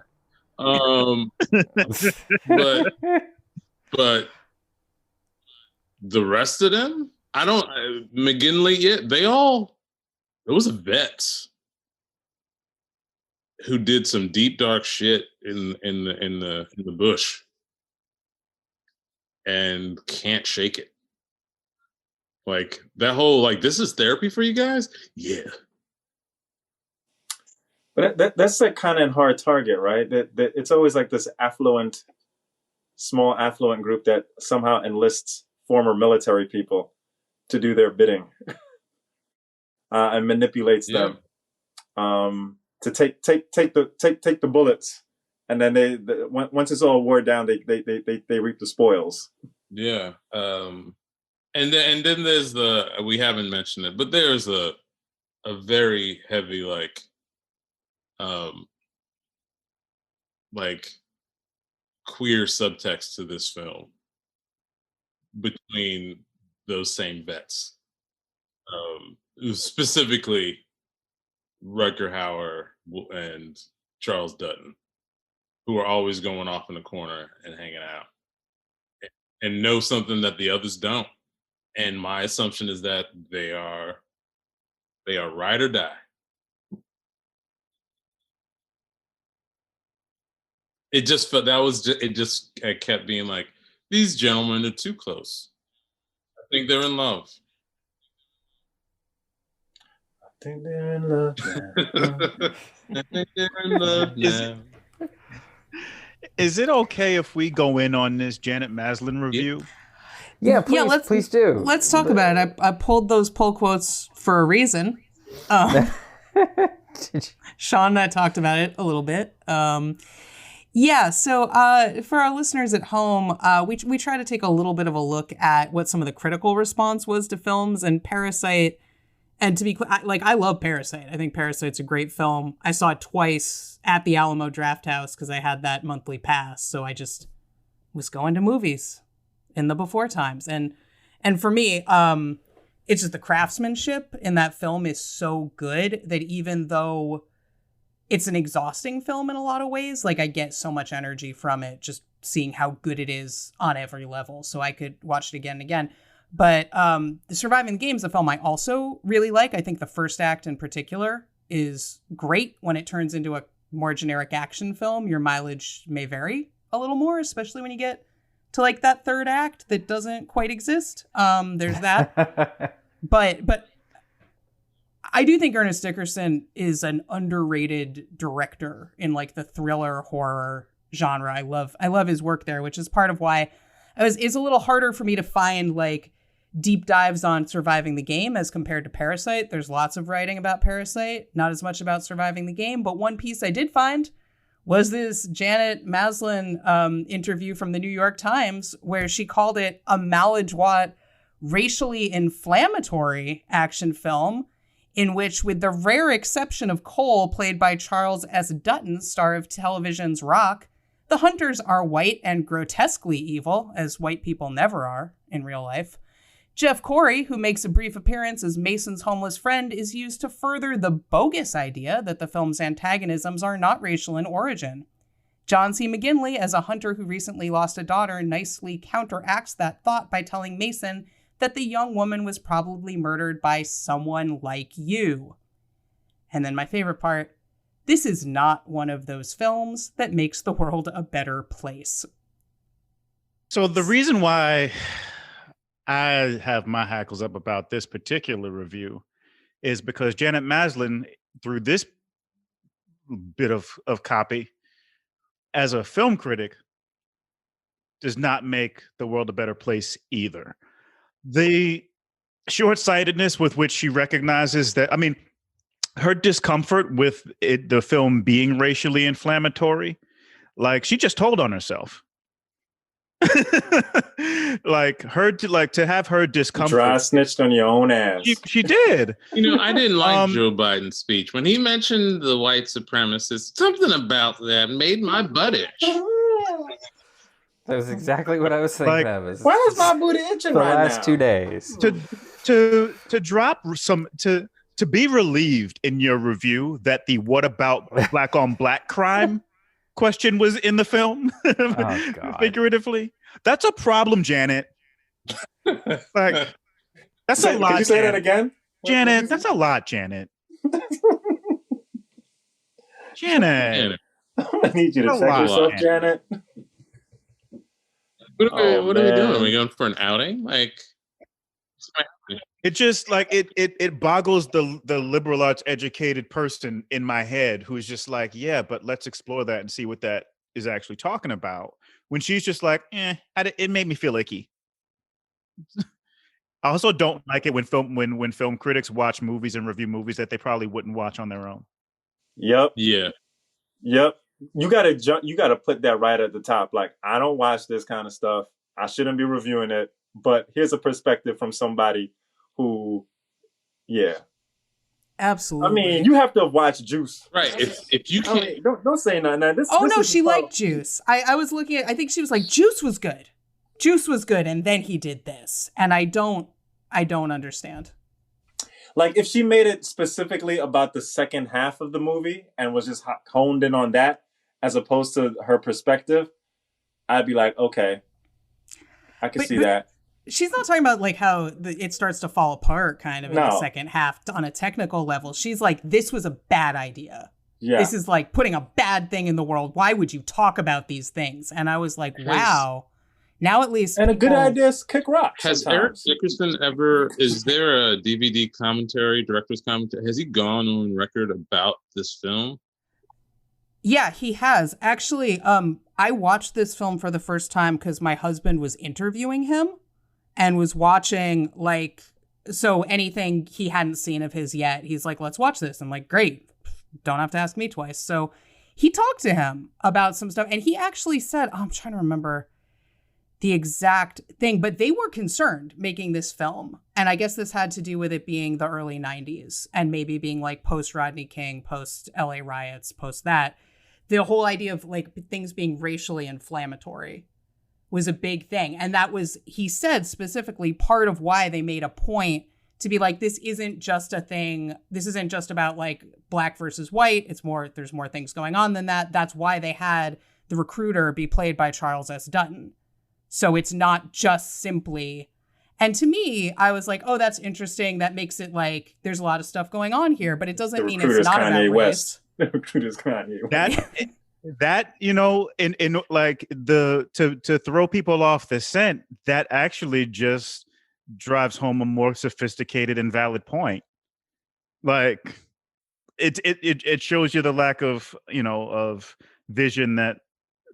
But the rest of them, McGinley, those are vets who did some deep dark shit in the bush and can't shake it. Like, that whole, like, this is therapy for you guys? Yeah. But that's like kind of a hard target, right? That it's always like this small affluent group that somehow enlists former military people to do their bidding and manipulates them to take the bullets, and then once it's all wore down, they reap the spoils. Yeah. And then there's we haven't mentioned it, but there's a very heavy queer subtext to this film between those same vets, specifically Rutger Hauer and Charles Dutton, who are always going off in the corner and hanging out and know something that the others don't. And my assumption is that they are ride or die. It just felt it kept being like, these gentlemen are too close. I think they're in love. I think they're in love now. Is it okay if we go in on this Janet Maslin review? Yeah, please do. Let's talk about it. I pulled those pull quotes for a reason. Sean and I talked about it a little bit. So for our listeners at home, we try to take a little bit of a look at what some of the critical response was to films, and Parasite. And to be I love Parasite. I think Parasite's a great film. I saw it twice at the Alamo Drafthouse because I had that monthly pass. So I just was going to movies in the before times. And for me, it's just the craftsmanship in that film is so good that even though it's an exhausting film in a lot of ways, like, I get so much energy from it, just seeing how good it is on every level. So I could watch it again and again. But the Surviving the Game is a film I also really like. I think the first act in particular is great. When it turns into a more generic action film, your mileage may vary a little more, especially when you get to like that third act that doesn't quite exist. There's that. But I do think Ernest Dickerson is an underrated director in like the thriller horror genre. I love his work there, which is part of why it's a little harder for me to find like deep dives on Surviving the Game as compared to Parasite. There's lots of writing about Parasite, not as much about Surviving the Game. But one piece I did find was this Janet Maslin interview from the New York Times, where she called it a maladroit, racially inflammatory action film in which, with the rare exception of Cole, played by Charles S. Dutton, star of television's Rock, The hunters are white and grotesquely evil, as white people never are in real life. Jeff Corey, who makes a brief appearance as Mason's homeless friend, is used to further the bogus idea that the film's antagonisms are not racial in origin. John C. McGinley, as a hunter who recently lost a daughter, nicely counteracts that thought by telling Mason that the young woman was probably murdered by someone like you. And then my favorite part, this is not one of those films that makes the world a better place. So the reason why I have my hackles up about this particular review is because Janet Maslin, through this bit of copy, as a film critic, does not make the world a better place either. The short-sightedness with which she recognizes that, I mean, her discomfort with the film being racially inflammatory, like she just told on herself. To have her discomfort. Dry snitched on your own ass. She did. I didn't like Joe Biden's speech. When he mentioned the white supremacists, something about that made my butt itch. That was exactly what I was thinking of. Why is my booty itching the right last now? 2 days. To drop some to be relieved in your review that the what about black on black crime question was in the film, figuratively. That's a problem, Janet. Like, that's a lot. Can you say Janet. that again? Janet, that's a lot, Janet. Janet. I'm gonna need you to check yourself, Janet. What are we doing? Are we going for an outing? Like, it just like it boggles the liberal arts educated person in my head who's just like, yeah, but let's explore that and see what that is actually talking about. When she's just like, it made me feel icky. I also don't like it when film critics watch movies and review movies that they probably wouldn't watch on their own. Yep. Yeah. Yep. You gotta put that right at the top. Like, I don't watch this kind of stuff. I shouldn't be reviewing it. But here's a perspective from somebody who, yeah. Absolutely. I mean, you have to have watched Juice. Right. If you can't... I mean, don't say nothing. She liked Juice. I was looking at, I think she was like, Juice was good. Juice was good. And then he did this. And I don't understand. Like, if she made it specifically about the second half of the movie and was just honed in on that, as opposed to her perspective, I'd be like, okay, I can see that. She's not talking about like how it starts to fall apart kind of in the second half on a technical level. She's like, this was a bad idea. Yeah. This is like putting a bad thing in the world. Why would you talk about these things? And I was like, wow. Now at least. And a good idea is kick rock. Has Eric Dickerson is there a DVD commentary, director's commentary? Has he gone on record about this film? Yeah, he has. Actually, I watched this film for the first time because my husband was interviewing him and was watching, like, so anything he hadn't seen of his yet, he's like, let's watch this. I'm like, great. Don't have to ask me twice. So he talked to him about some stuff. And he actually said, I'm trying to remember the exact thing, but they were concerned making this film. And I guess this had to do with it being the early 90s and maybe being like post Rodney King, post LA riots, post that. The whole idea of like things being racially inflammatory was a big thing. And that was, he said specifically, part of why they made a point to be like, this isn't just a thing. This isn't just about like black versus white. It's more, there's more things going on than that. That's why they had the recruiter be played by Charles S. Dutton. So it's not just simply, and to me, I was like, oh, that's interesting. That makes it like, there's a lot of stuff going on here, but it doesn't mean it's not Kanye about West. race. The recruiter's Kanye West. That, you know, in like to throw people off the scent, that actually just drives home a more sophisticated and valid point. Like it shows you the lack of, you know, of vision that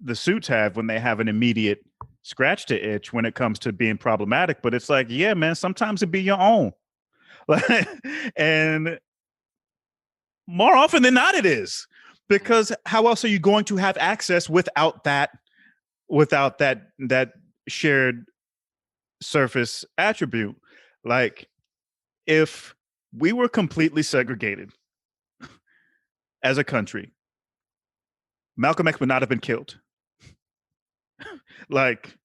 the suits have when they have an immediate scratch to itch when it comes to being problematic. But it's like, yeah, man, sometimes it be your own. And more often than not, it is. Because how else are you going to have access without that shared surface attribute? Like, if we were completely segregated as a country, Malcolm X would not have been killed. Like,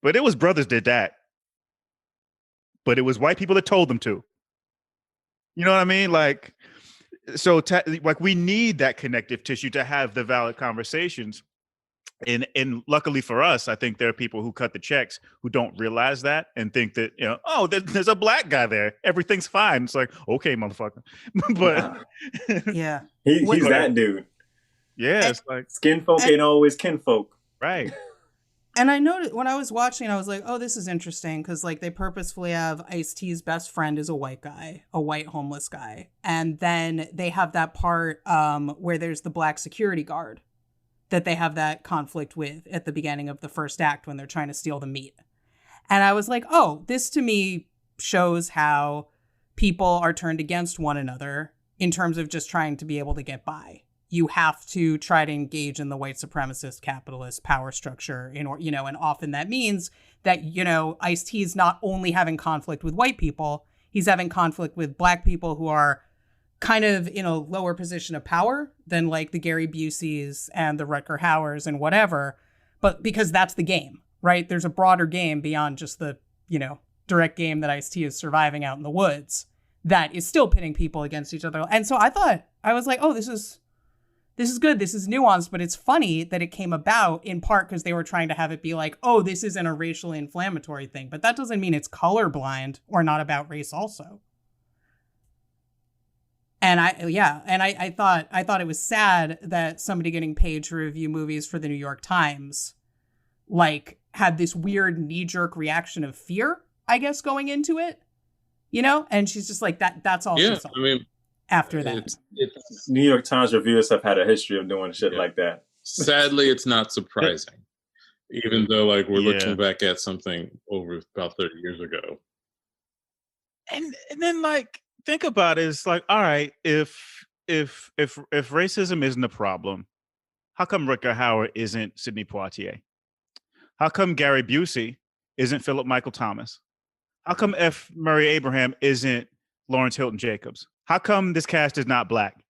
but it was brothers did that. But it was white people that told them to. You know what I mean? Like, so like we need that connective tissue to have the valid conversations. And luckily for us, I think there are people who cut the checks who don't realize that and think that, you know, oh, there's a black guy there. Everything's fine. It's like, okay, motherfucker. But yeah, he's that dude. Yeah, it's like skin folk ain't always kinfolk. Right. And I noticed when I was watching, I was like, oh, this is interesting because like they purposefully have Ice-T's best friend is a white guy, a white homeless guy. And then they have that part where there's the black security guard that they have that conflict with at the beginning of the first act when they're trying to steal the meat. And I was like, oh, this to me shows how people are turned against one another in terms of just trying to be able to get by. You have to try to engage in the white supremacist capitalist power structure and often that means that, Ice-T is not only having conflict with white people, he's having conflict with black people who are kind of in a lower position of power than like the Gary Buseys and the Rutger Hauers and whatever. But because that's the game, right? There's a broader game beyond just the, direct game that Ice-T is surviving out in the woods that is still pitting people against each other. And so I was like, oh, this is good. This is nuanced, but it's funny that it came about in part because they were trying to have it be like, oh, this isn't a racially inflammatory thing. But that doesn't mean it's colorblind or not about race also. And I thought it was sad that somebody getting paid to review movies for the New York Times, like, had this weird knee-jerk reaction of fear, I guess, going into it, And she's just like, that's all she saw. I mean, after that. New York Times reviewers have had a history of doing shit like that. Sadly, it's not surprising, even though like we're looking back at something over about 30 years ago. And then like think about it, it's like, all right, if racism isn't a problem, how come Rutger Hauer isn't Sidney Poitier? How come Gary Busey isn't Philip Michael Thomas? How come F. Murray Abraham isn't Lawrence Hilton Jacobs? How come this cast is not black?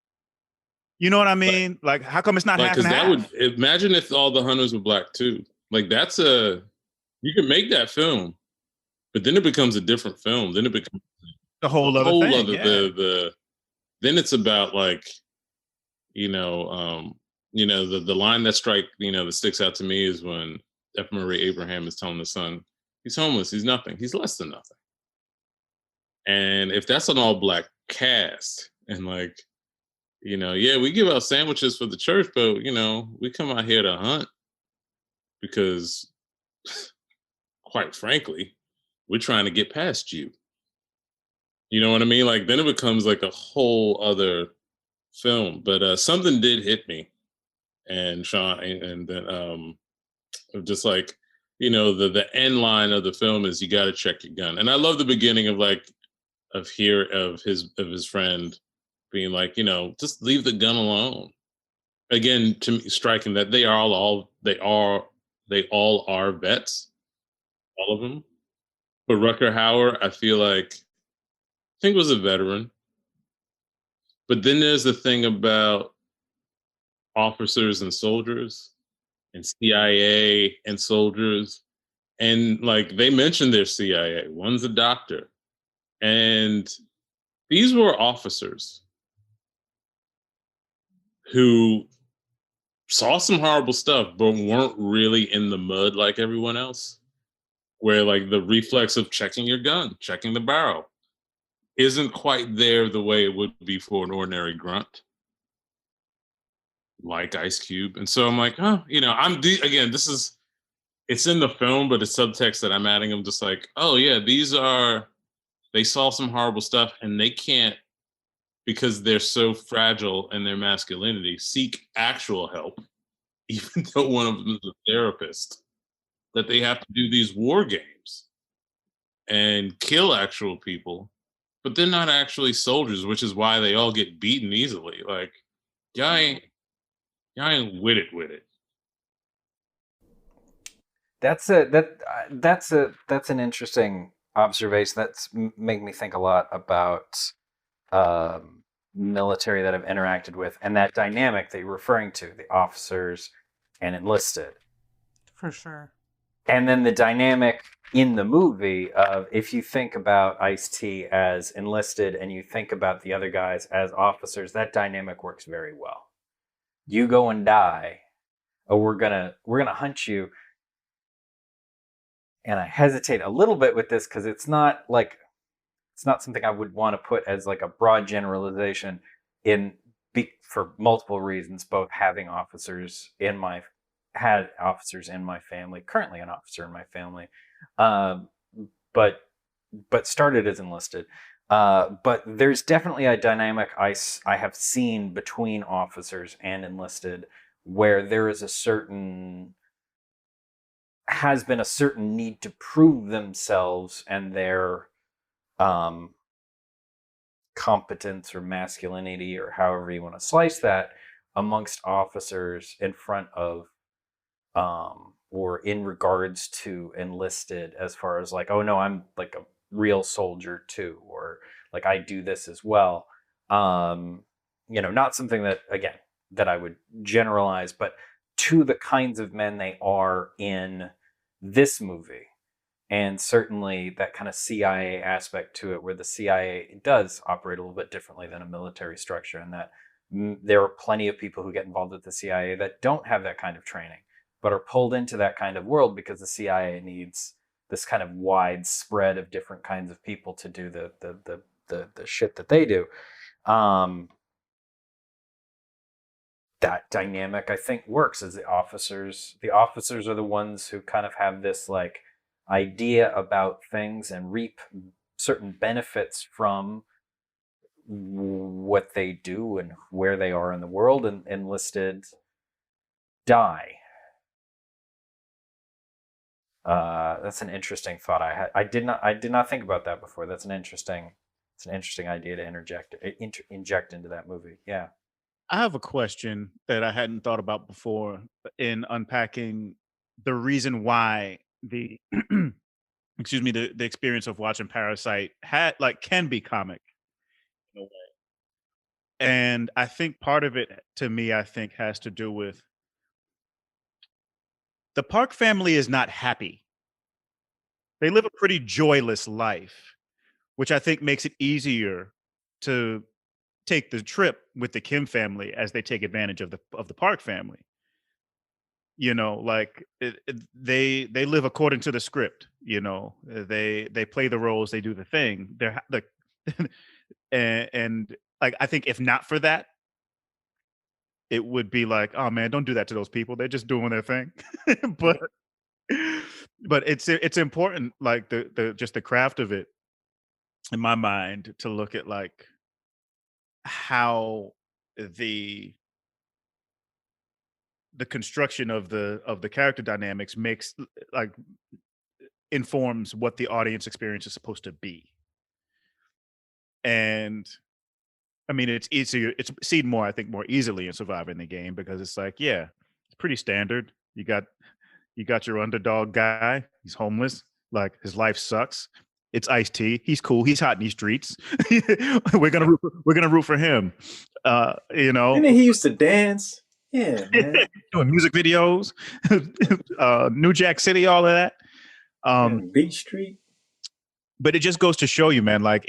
You know what I mean? Like, how come it's not half and half? Imagine if all the hunters were black too. Like, you can make that film, but then it becomes a different film. Then it becomes a whole other thing. Then it's about like, the line that that sticks out to me is when F. Murray Abraham is telling the son, he's homeless, he's nothing, he's less than nothing. And if that's an all black cast and like, we give out sandwiches for the church, but we come out here to hunt because quite frankly, we're trying to get past you. You know what I mean? Like then it becomes like a whole other film. But something did hit me, and Sean, and then just like the end line of the film is you got to check your gun. And I love the beginning of his friend being like, just leave the gun alone. Again, to me, striking that they all are vets, all of them. But Rutger Hauer, I think was a veteran. But then there's the thing about officers and soldiers and CIA and soldiers. And like they mentioned their CIA. One's a doctor. And these were officers who saw some horrible stuff, but weren't really in the mud like everyone else. Where like the reflex of checking your gun, checking the barrel, isn't quite there the way it would be for an ordinary grunt, like Ice Cube. And so I'm like, it's in the film, but it's subtext that I'm adding. I'm just like, oh yeah, they saw some horrible stuff and they can't, because they're so fragile in their masculinity, seek actual help, even though one of them is a therapist, that they have to do these war games and kill actual people, but they're not actually soldiers, which is why they all get beaten easily. Like, y'all ain't with it. That's an interesting observation. That's made me think a lot about military that I've interacted with, and that dynamic that you're referring to, the officers and enlisted. For sure. And then the dynamic in the movie of, if you think about Ice-T as enlisted and you think about the other guys as officers, that dynamic works very well. You go and die, or we're gonna hunt you. And I hesitate a little bit with this because it's not something I would want to put as like a broad generalization for multiple reasons, both having had officers in my family, currently an officer in my family, but started as enlisted. But there's definitely a dynamic I have seen between officers and enlisted where there is has been a certain need to prove themselves and their competence or masculinity, or however you want to slice that, amongst officers in front of or in regards to enlisted, as far as like, oh no, I'm like a real soldier too, or like I do this as well. Not something that, again, that I would generalize, but to the kinds of men they are in this movie. And certainly that kind of CIA aspect to it, where the CIA does operate a little bit differently than a military structure, and that there are plenty of people who get involved with the CIA that don't have that kind of training, but are pulled into that kind of world because the CIA needs this kind of wide spread of different kinds of people to do the shit that they do. That dynamic, I think, works, as the officers are the ones who kind of have this like idea about things and reap certain benefits from what they do and where they are in the world, and enlisted die. That's an interesting thought I had. I did not think about that before. It's an interesting idea to inject into that movie. Yeah. I have a question that I hadn't thought about before in unpacking the reason why the the experience of watching Parasite can be comic in a way. And I think part of it, to me, I think has to do with the Park family is not happy. They live a pretty joyless life, which I think makes it easier to take the trip with the Kim family as they take advantage of the Park family. They live according to the script. They play the roles, they do the thing. They're like, and like, I think if not for that, it would be like, oh man, don't do that to those people. They're just doing their thing. but it's important, like the just the craft of it, in my mind, to look at like how the construction of the character dynamics informs what the audience experience is supposed to be. And I mean, it's seen more, I think, more easily in Surviving the Game, because it's like, yeah, it's pretty standard. You got your underdog guy. He's homeless. Like, his life sucks. It's Ice-T. He's cool. He's hot in these streets. We're gonna root for him. And then he used to dance. Yeah, man. Doing music videos, New Jack City, all of that. Beach Street. But it just goes to show you, man, like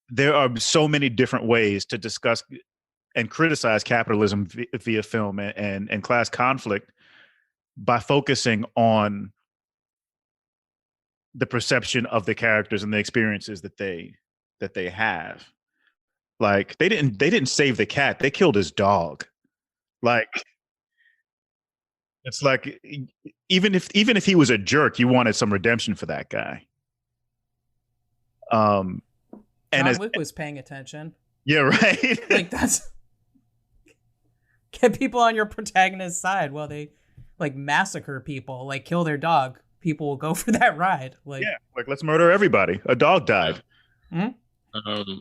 there are so many different ways to discuss and criticize capitalism via film and class conflict, by focusing on the perception of the characters and the experiences that they have. Like, they didn't save the cat, they killed his dog. Like, it's like, even if he was a jerk, you wanted some redemption for that guy. And John Wick was paying attention. Yeah, right. Like, that's get people on your protagonist's side while they like massacre people, like kill their dog. People will go for that ride. Like, yeah, like, let's murder everybody. A dog died. Mm-hmm.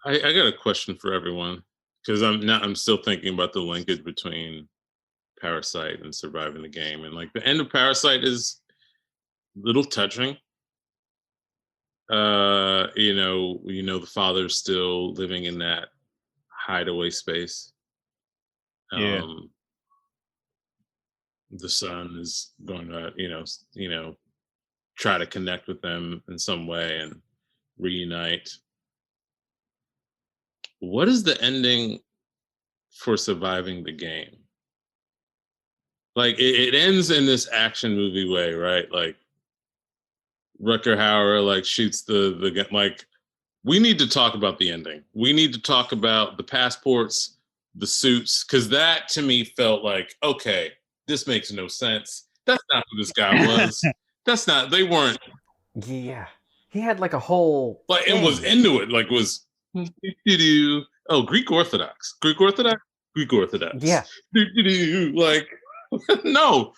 I got a question for everyone, because I'm still thinking about the linkage between Parasite and Surviving the Game, and like the end of Parasite is a little touching. The father's still living in that hideaway space. Yeah. the son is going to, try to connect with them in some way and reunite. What is the ending for Surviving the Game? Like it ends in this action movie way, right? Like Rutger Hauer like shoots the gun. Like, we need to talk about the ending. We need to talk about the passports, the suits, because that to me felt like, okay, this makes no sense. That's not who this guy was. That's not, they weren't. Yeah. He had like a whole Like thing. it was into it. Like was Greek Orthodox. Greek Orthodox? Greek Orthodox. Yeah. Like no.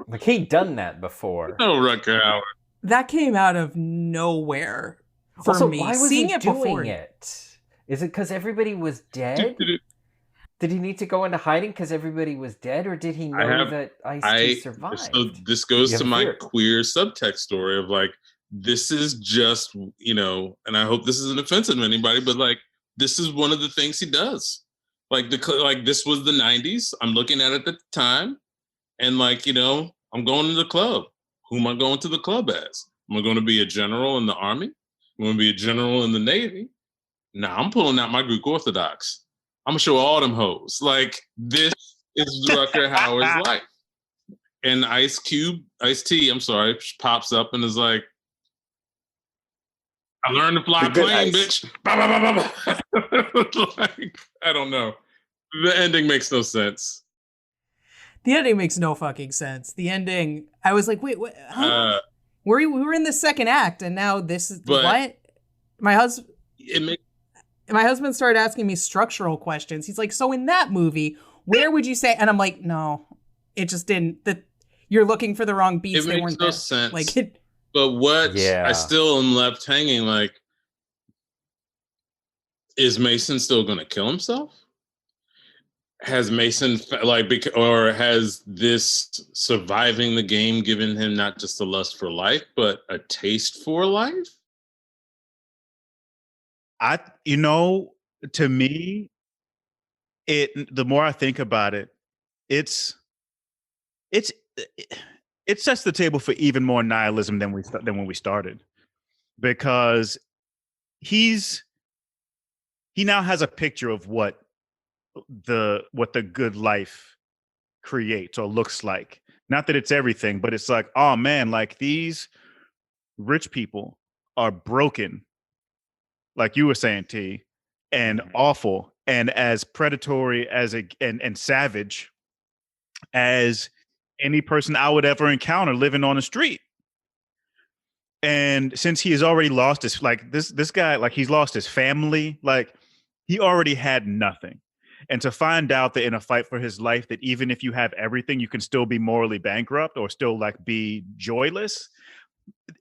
Like he'd done that before. No, Rutger Hauer. That came out of nowhere for also, me. Why was Seeing he it doing before it? Is it because everybody was dead? Did he need to go into hiding because everybody was dead, or did he know that Ice-T survived? So this goes to my queer subtext story of like, this is just, and I hope this isn't offensive to anybody, but like, this is one of the things he does. Like this was the 90s. I'm looking at it at the time, and like, I'm going to the club. Who am I going to the club as? Am I going to be a general in the army? Am I going to be a general in the Navy? Nah, I'm pulling out my Greek Orthodox. I'm gonna show all them hoes. Like, this is Rutger Hauer's life. And Ice-T, I'm sorry, pops up and is like, I learned to fly a plane, bitch. Bah, bah, bah, bah. Like, I don't know. The ending makes no sense. The ending makes no fucking sense. The ending, I was like, wait, what? Huh? We were in the second act, and now this is what? My husband started asking me structural questions. He's like, so in that movie, where would you say? And I'm like, no, it just didn't. You're looking for the wrong beats. It makes no sense. Like, but what I still am left hanging, like, is Mason still going to kill himself? Has Mason, or has this surviving the game given him not just a lust for life, but a taste for life? To me, the more I think about it, it sets the table for even more nihilism than when we started, because he now has a picture of what the good life creates or looks like. Not that it's everything, but it's like, oh man, like these rich people are broken, like you were saying, T, and awful, and as predatory and savage as any person I would ever encounter living on the street. And since he has already lost his, like this guy, like he's lost his family, like he already had nothing. And to find out that in a fight for his life, that even if you have everything, you can still be morally bankrupt or still like be joyless,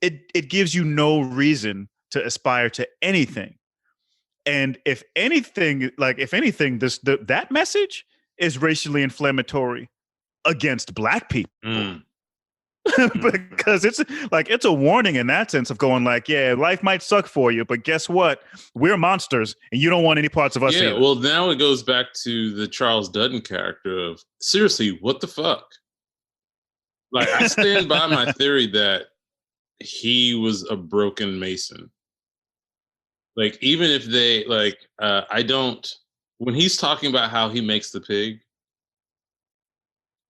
it gives you no reason to aspire to anything. And if anything, that message is racially inflammatory against Black people. Because it's a warning in that sense of going like, yeah, life might suck for you, but guess what? We're monsters and you don't want any parts of us. Yeah, either. well, now it goes back to the Charles Dutton character of, seriously, what the fuck? Like, I stand by my theory that he was a broken Mason. Like, even if they, like, when he's talking about how he makes the pig,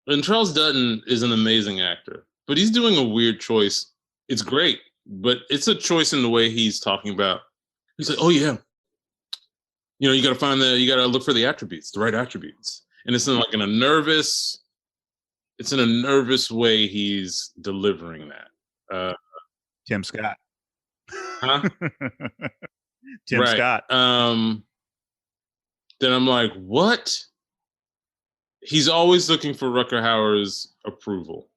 and Charles Dutton is an amazing actor, but he's doing a weird choice. It's great, but it's a choice in the way he's talking about. He's like, oh yeah, you got to look for the attributes, the right attributes. And it's in a nervous way he's delivering that. Tim Scott. Huh? Tim Scott. Then I'm like, what? He's always looking for Rutger Hauer's approval.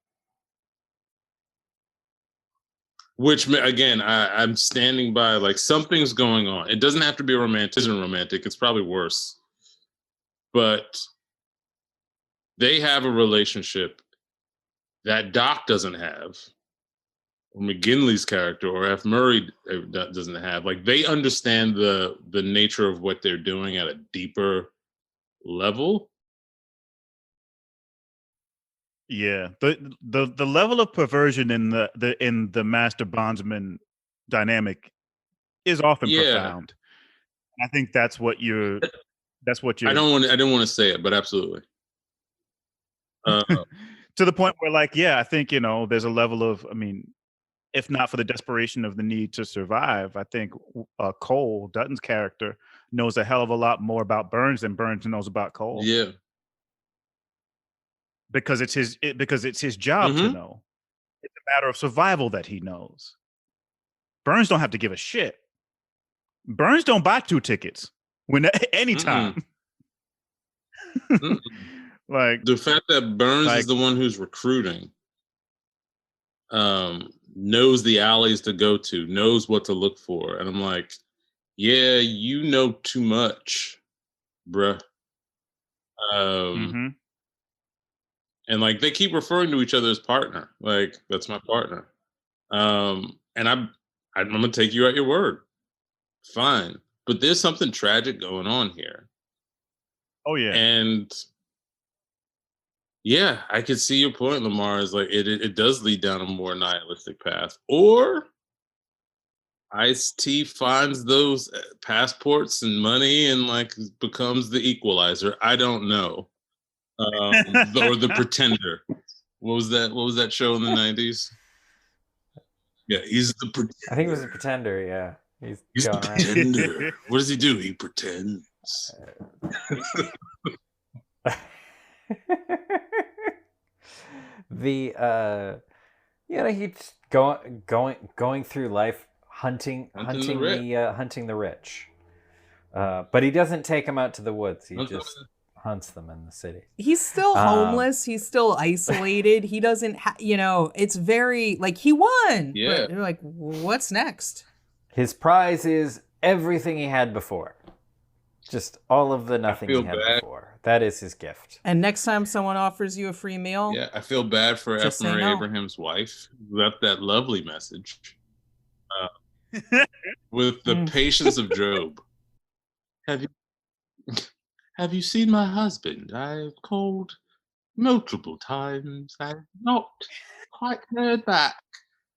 Which, again, I'm standing by, like, something's going on. It doesn't have to be romantic. It isn't romantic. It's probably worse. But they have a relationship that Doc doesn't have, or McGinley's character, or F. Murray doesn't have. Like, they understand the nature of what they're doing at a deeper level. Yeah, the level of perversion in the master bondsman dynamic is often profound. I think that's what you're. I didn't want to say it, but absolutely. To the point where, like, yeah, I think, there's a level of, I mean, if not for the desperation of the need to survive, I think Cole, Dutton's character, knows a hell of a lot more about Burns than Burns knows about Cole. Yeah. Because it's his job to know. It's a matter of survival that he knows. Burns don't have to give a shit. Burns don't buy 2 tickets anytime. Like, the fact that Burns is the one who's recruiting, knows the alleys to go to, knows what to look for. And I'm like, yeah, you know too much, bruh. And like, they keep referring to each other as partner. Like, that's my partner. And I'm gonna take you at your word. Fine. But there's something tragic going on here. Oh yeah. And yeah, I could see your point, Lemar, is like it does lead down a more nihilistic path. Or Ice-T finds those passports and money and like becomes the equalizer. I don't know. Or the Pretender. What was that show in the 90s? Yeah, he's the Pretender. I think it was the Pretender, yeah. He's the Pretender. What does he do? He pretends. He's going through life hunting the rich. But he doesn't take them out to the woods. He just hunts them in the city. He's still homeless. He's still isolated. He doesn't it's very like he won. Yeah. But you're like, what's next? His prize is everything he had before. Just all of the nothing he had before. That is his gift. And next time someone offers you a free meal, yeah, I feel bad for F. Murray Abraham's wife, who left that lovely message with the patience of Job. Have you seen my husband? I've called multiple times. I've not quite heard back.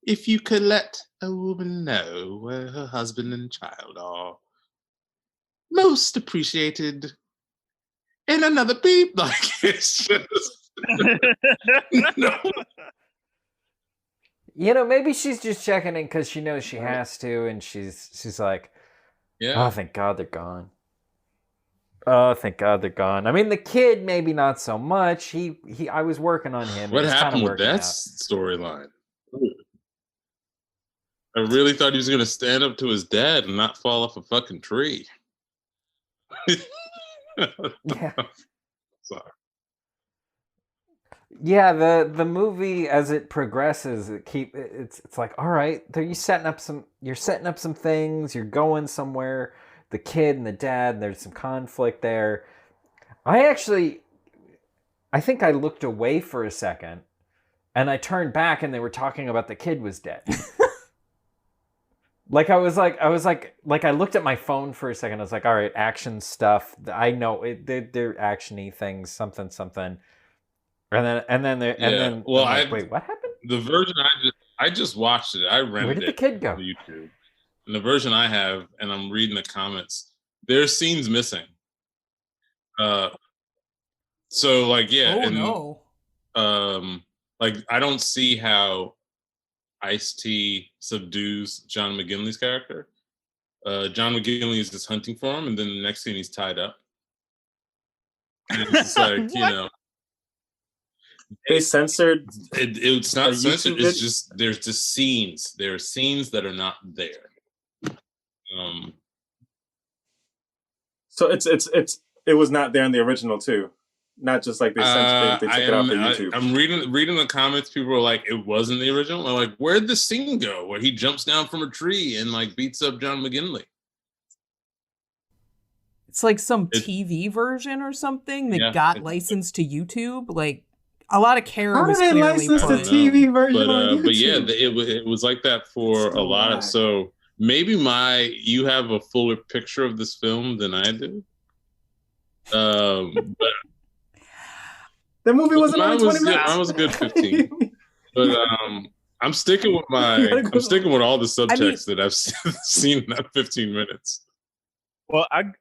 If you could let a woman know where her husband and child are, most appreciated. In another beep, like it's just no. Maybe she's just checking in because she knows she has to, and she's like, yeah. Oh, thank God they're gone. Oh, thank God they're gone. I mean, the kid maybe not so much. I was working on him. What happened with that storyline? I really thought he was going to stand up to his dad and not fall off a fucking tree. Yeah. Sorry. Yeah, the movie as it progresses, it's like, all right, you're setting up some things, you're going somewhere. The kid and the dad, there's some conflict there. I think I looked away for a second, and I turned back, and they were talking about the kid was dead. Like I looked at my phone for a second. I was like, all right, action stuff. I know they're actiony things, something. And then wait, what happened? The version I just watched it. I rented it. Where did the kid go? On YouTube. And the version I have, and I'm reading the comments, there's scenes missing. So like, yeah. Oh, no. Like I don't see how Ice-T subdues John McGinley's character. John McGinley is just hunting for him, and then the next scene he's tied up. And it's just like, They censored. It's not censored. It's just there's just scenes. There are scenes that are not there. So it was not there in the original too. Not just like they took it off of YouTube. I'm reading the comments. People are like, it wasn't the original. I'm like, where'd the scene go where he jumps down from a tree and like beats up John McGinley? It's like some TV version or something that got licensed to YouTube. Like a lot of care was clearly licensed the TV version. But yeah, it was like that for a lot of. So maybe you have a fuller picture of this film than I do. But The movie wasn't only 20 Yeah, minutes. mine was a good 15. But I'm sticking with I'm sticking with all the subtext that I've seen in that 15 minutes. Well, I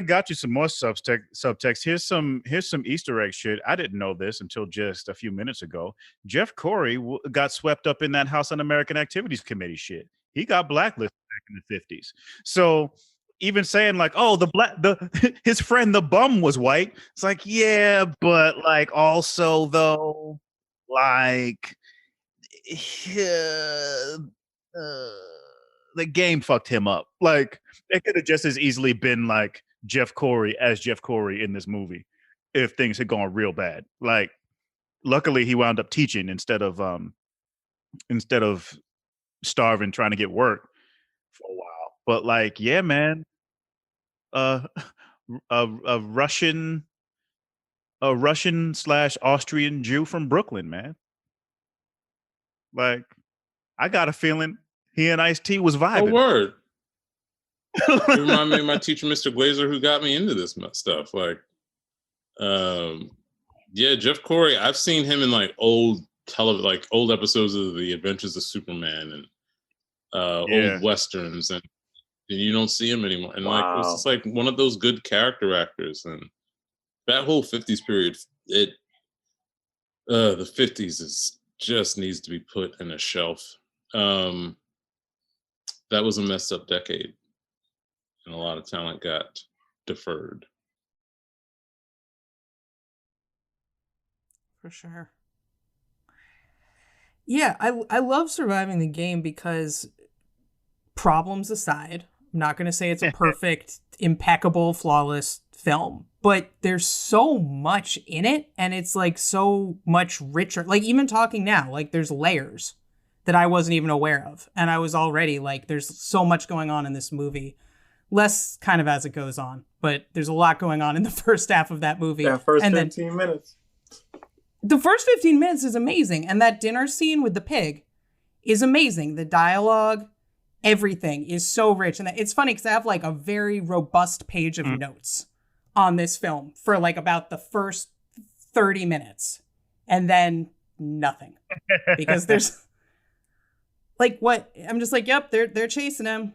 got you some more subtext. Here's some Easter egg shit. I didn't know this until just a few minutes ago. Jeff Corey got swept up in that House Un-American Activities Committee shit. He got blacklisted back in the 50s. So even saying like, oh, his friend the bum was white. It's like, yeah, but like also though, like the game fucked him up. Like it could have just as easily been like Jeff Corey as Jeff Corey in this movie if things had gone real bad. Like luckily he wound up teaching instead of starving trying to get work for a while. But like, yeah, man, a Russian / Austrian Jew from Brooklyn, man. Like, I got a feeling he and Ice-T was vibing. Oh, word. You remind me of my teacher, Mr. Glazer, who got me into this stuff. Like, yeah, Jeff Corey. I've seen him in like old episodes of The Adventures of Superman and old westerns, and you don't see him anymore. And like, it's just like one of those good character actors. And that whole 50s period, the 50s just needs to be put in a shelf. That was a messed up decade, and a lot of talent got deferred. For sure. Yeah, I love Surviving the Game because, problems aside, I'm not going to say it's a perfect, impeccable, flawless film, but there's so much in it, and it's like so much richer. Like even talking now, like there's layers that I wasn't even aware of, and I was already like, there's so much going on in this movie. Less kind of as it goes on, but there's a lot going on in the first half of that movie. Yeah, first 15 minutes. The first 15 minutes is amazing, and that dinner scene with the pig is amazing. The dialogue, everything is so rich. And it's funny because I have like a very robust page of notes on this film for like about the first 30 minutes, and then nothing. Because there's like what? I'm just like, yep, they're chasing him.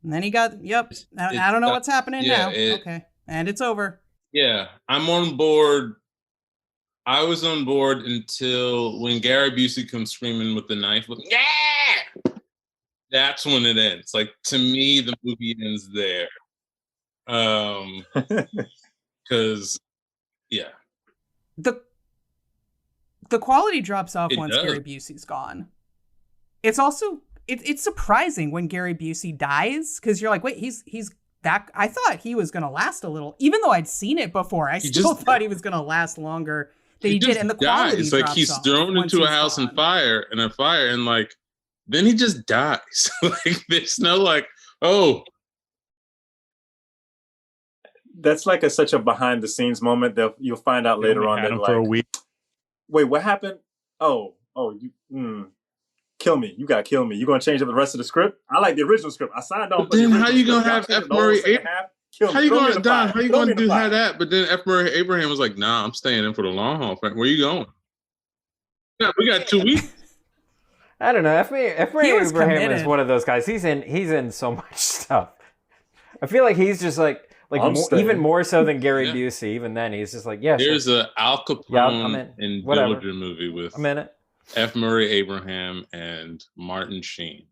And then he got, yep, I don't know what's happening now. Okay, and it's over. Yeah, I'm on board. I was on board until when Gary Busey comes screaming with the knife, yeah! That's when it ends. Like, to me, the movie ends there. Because, yeah. The quality drops off once Gary Busey's gone. It's also, it's surprising when Gary Busey dies, because you're like, wait, he's that, I thought he was going to last a little. Even though I'd seen it before, I still thought he was going to last longer. He did, and the quality it's like he's thrown into a house on fire, and like then he just dies. Like there's no like, oh, that's like such a behind the scenes moment that you'll find out later on that like, for a week. Wait, what happened? Oh, you kill me. You gotta kill me. You gonna change up the rest of the script? I like the original script. I signed on. But then how you gonna have F. Murray? How you gonna die? How you gonna do that? But then F. Murray Abraham was like, "Nah, I'm staying in for the long haul. Where you going? Yeah, we got 2 weeks." I don't know. F. Murray Abraham is one of those guys. He's in so much stuff. I feel like he's just like even more so than Gary Busey. Even then, he's just like, yeah. There's a Al Capone and Villager movie with F. Murray Abraham and Martin Sheen.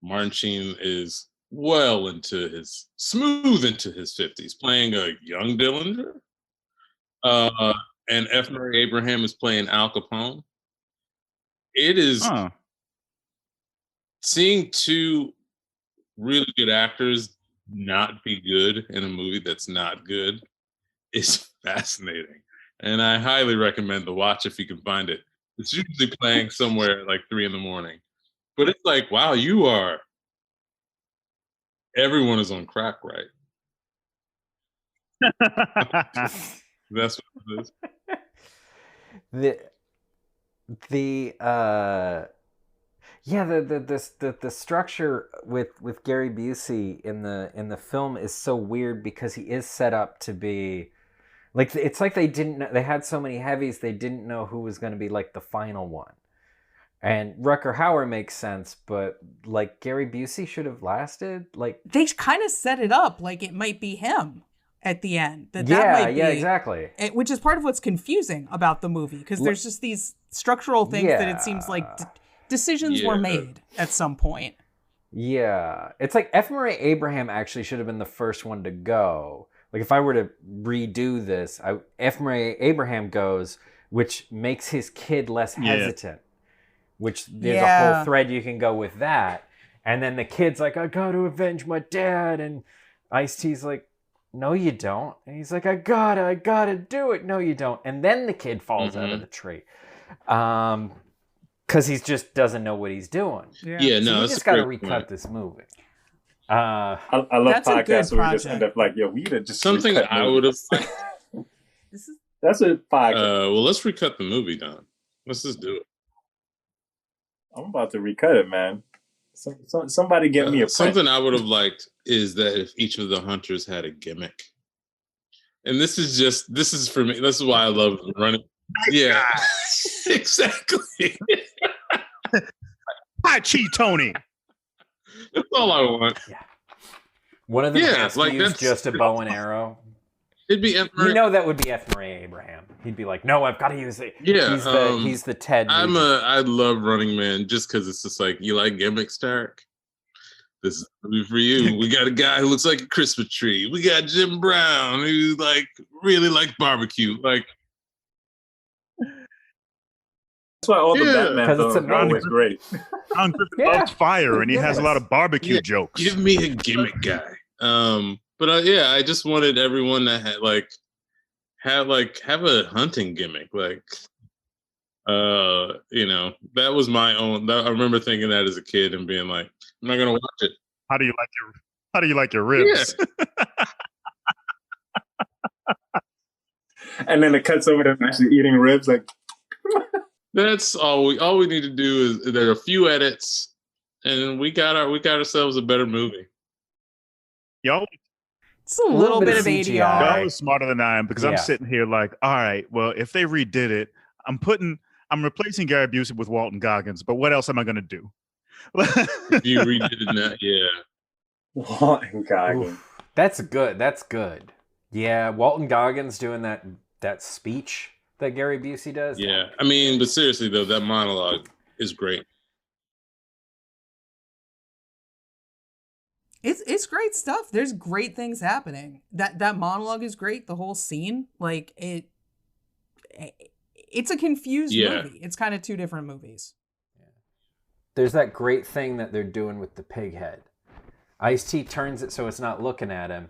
Martin Sheen is smooth into his 50s, playing a young Dillinger. And F. Murray Abraham is playing Al Capone. It is seeing two really good actors not be good in a movie that's not good is fascinating. And I highly recommend the watch if you can find it. It's usually playing somewhere at like 3 a.m. But it's like, wow, everyone is on crack, right? That's what it is. The structure with Gary Busey in the film is so weird because he is set up to be Like it's like they didn't know, they had so many heavies they didn't know who was going to be like the final one. And Rucker Hauer makes sense, but like Gary Busey should have lasted. Like they kind of set it up like it might be him at the end. That might be, exactly. Which is part of what's confusing about the movie, because there's just these structural things that it seems like decisions were made at some point. Yeah, it's like F. Murray Abraham actually should have been the first one to go. Like if I were to redo this, F. Murray Abraham goes, which makes his kid less hesitant. Which there's a whole thread you can go with that. And then the kid's like, I got to avenge my dad. And Ice-T's like, no, you don't. And he's like, I gotta do it. No, you don't. And then the kid falls out of the tree. Because he just doesn't know what he's doing. Yeah, no, you just got to recut this movie. I love podcasts where we just end up like, we'd have just something I would have. That's a podcast. Well, let's recut the movie, Don. Let's just do it. I'm about to recut it, man. Somebody get me a print. Something I would have liked is that if each of the hunters had a gimmick. And this is for me. This is why I love running. Yeah, exactly. Hi, Chi Tony. That's all I want. Yeah. One of them has to use just a bow and arrow. It'd be F. Murray. You know that would be F. Murray Abraham. He'd be like, no, I've got to use it. Yeah. He's the Ted. I love Running Man just because it's just like, you like gimmicks, Tarik? This is a movie for you. We got a guy who looks like a Christmas tree. We got Jim Brown who really likes barbecue. Like, that's why all the Batman films are always great. John Griffin loves fire, and he has a lot of barbecue jokes. Give me a gimmick guy. But I just wanted everyone to have a hunting gimmick. Like, that was my own. I remember thinking that as a kid and being like, I'm not gonna watch it. How do you like your ribs? Yeah. And then it cuts over to actually eating ribs. Like, that's all we need to do is there are a few edits, and we got ourselves a better movie. Y'all. It's a little bit of ADR. Y'all was smarter than I am because I'm sitting here like, all right, well, if they redid it, I'm replacing Gary Busey with Walton Goggins, but what else am I going to do? If you redid that, Walton Goggins. That's good. Yeah, Walton Goggins doing that speech that Gary Busey does. Yeah, I mean, but seriously though, that monologue is great. It's great stuff. There's great things happening. That monologue is great. The whole scene, like it's a confused movie. It's kind of two different movies. There's that great thing that they're doing with the pig head. Ice-T turns it so it's not looking at him,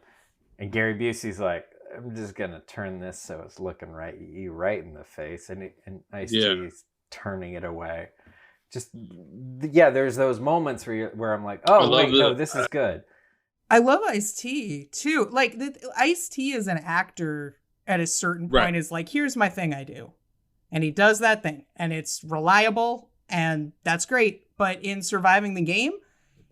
and Gary Busey's like, I'm just gonna turn this so it's looking you right in the face, and Ice-T's turning it away. Just there's those moments where I'm like, oh wait, no, this is good. I love Ice-T too. Like Ice-T as an actor at a certain point is like, here's my thing I do, and he does that thing, and it's reliable, and that's great. But in Surviving the Game,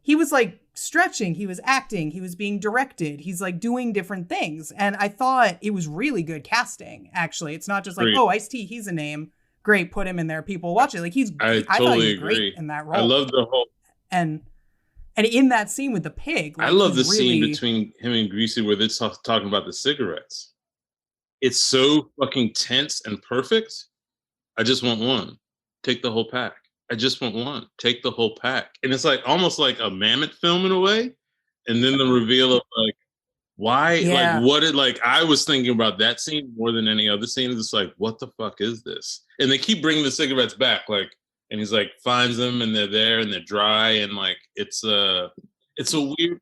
he was like stretching, he was acting, he was being directed, he's like doing different things, and I thought it was really good casting. Actually, it's not just like, oh, Ice-T, he's a name. Great, put him in there. People watch it. Like I thought he was great in that role. I love the whole and in that scene with the pig. Like, I love the scene between him and Greasy where they're talking about the cigarettes. It's so fucking tense and perfect. I just want one. Take the whole pack. I just want one. Take the whole pack. And it's like almost like a Mammoth film in a way. And then the reveal of like why, I was thinking about that scene more than any other scene. It's like, what the fuck is this? And they keep bringing the cigarettes back, like, and he's like, finds them, and they're there, and they're dry, and like, it's a weird,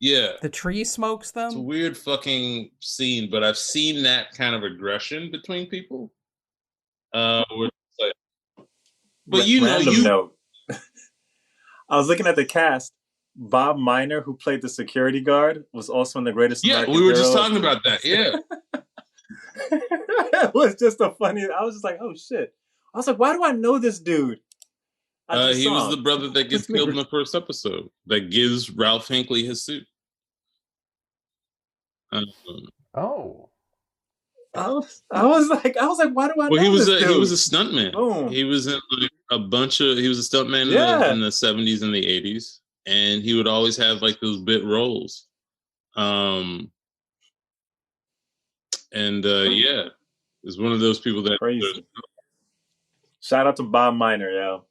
the tree smokes them. It's a weird fucking scene, but I've seen that kind of aggression between people. But note. I was looking at the cast. Bob Miner, who played the security guard, was also in The Greatest American we were Hero. just talking about that. Yeah. It was just I was just like, oh shit. I was like, why do I know this dude? He was the brother that gets killed in the first episode that gives Ralph Hinckley his suit. I was like, why do I Well, know he was this dude? he was a stuntman. Boom. He was in like a bunch of. He was a stuntman in the 70s and the 80s, and he would always have like those bit roles. Yeah, is one of those people that crazy. Shout out to Bob Miner, yo.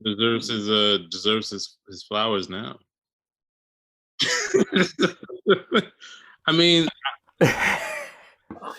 Deserves his flowers now. I mean,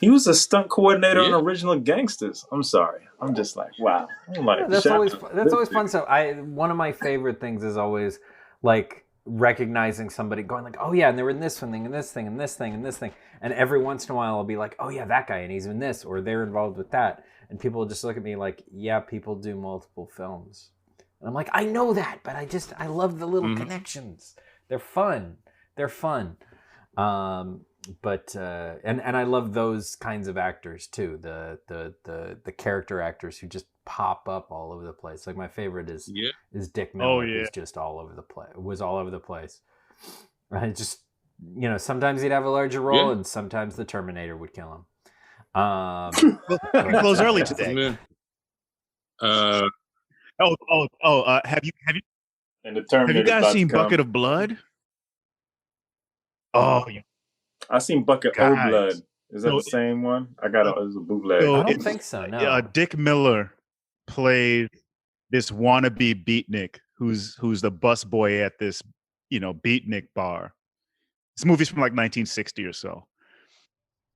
he was a stunt coordinator on Original Gangsters. I'm sorry. I'm just like, wow. I'm like, that's always fun stuff. One of my favorite things is always like recognizing somebody going like, oh yeah, and they were in this one thing and this thing and this thing and this thing. And every once in a while I'll be like, oh yeah, that guy, and he's in this, or they're involved with that. And people will just look at me like, yeah, people do multiple films. And I'm like, I know that, but I love the little connections. They're fun. But I love those kinds of actors too. The character actors who just pop up all over the place. Like my favorite is Dick Miller, who's just all over the place. Was all over the place. Right? Just sometimes he'd have a larger role, and sometimes the Terminator would kill him. We close early today. Have you guys seen Bucket of Blood? Oh, yeah. I seen Bucket of Blood. Is that the same one? I got it was a bootleg. I don't think so. No. Dick Miller played this wannabe beatnik who's the bus boy at this beatnik bar. This movie's from like 1960 or so.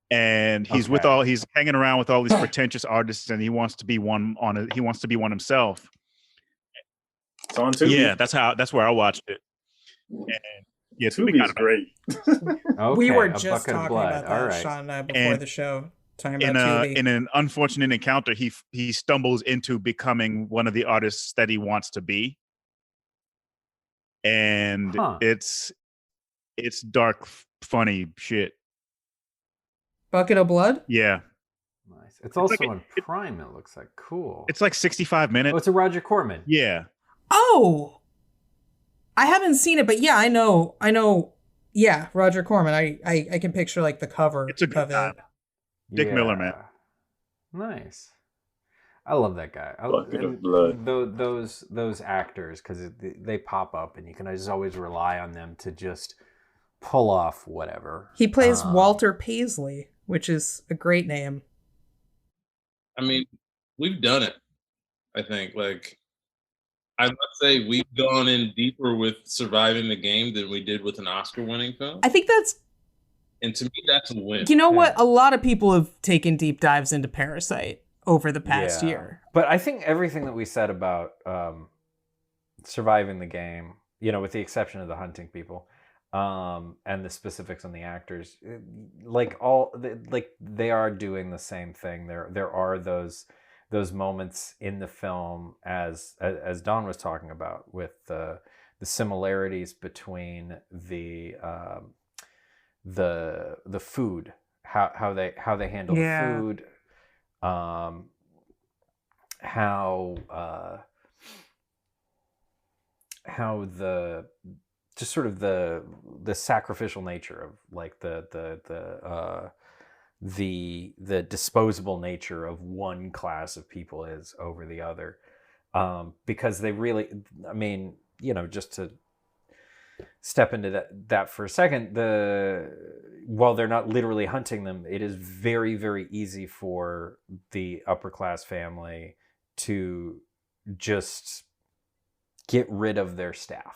And he's he's hanging around with all these pretentious artists, and he wants to be one himself. It's on Tubi. Yeah, that's where I watched it. And yeah, Tubi is great. We were just talking about that, Sean and I, before the show. Talking about Tubi. In an unfortunate encounter, he stumbles into becoming one of the artists that he wants to be. And it's dark, funny shit. Bucket of Blood? Yeah. Nice. It's also on Prime, it looks like. Cool. It's like 65 minutes. Oh, it's a Roger Corman. Yeah. Oh! I haven't seen it, but yeah, I know. Yeah, Roger Corman. I can picture like the cover. It's a good time. Dick Miller, man. Nice. I love that guy. Bucket of Blood. Those actors, because they pop up, and you can just always rely on them to just pull off whatever. He plays Walter Paisley, which is a great name. I mean, we've done it. I think, like, I must say we've gone in deeper with Surviving the Game than we did with an Oscar-winning film. I think and to me, that's a win. You know what? A lot of people have taken deep dives into Parasite over the past year. But I think everything that we said about Surviving the Game, with the exception of the hunting people, and the specifics on the actors, they are doing the same thing. There are those moments in the film, as Don was talking about, with the similarities between the food, how they handle the food, how the just sort of the sacrificial nature of like the disposable nature of one class of people is over the other, because they really, I mean, just to step into that for a second, while they're not literally hunting them, it is very, very easy for the upper class family to just get rid of their staff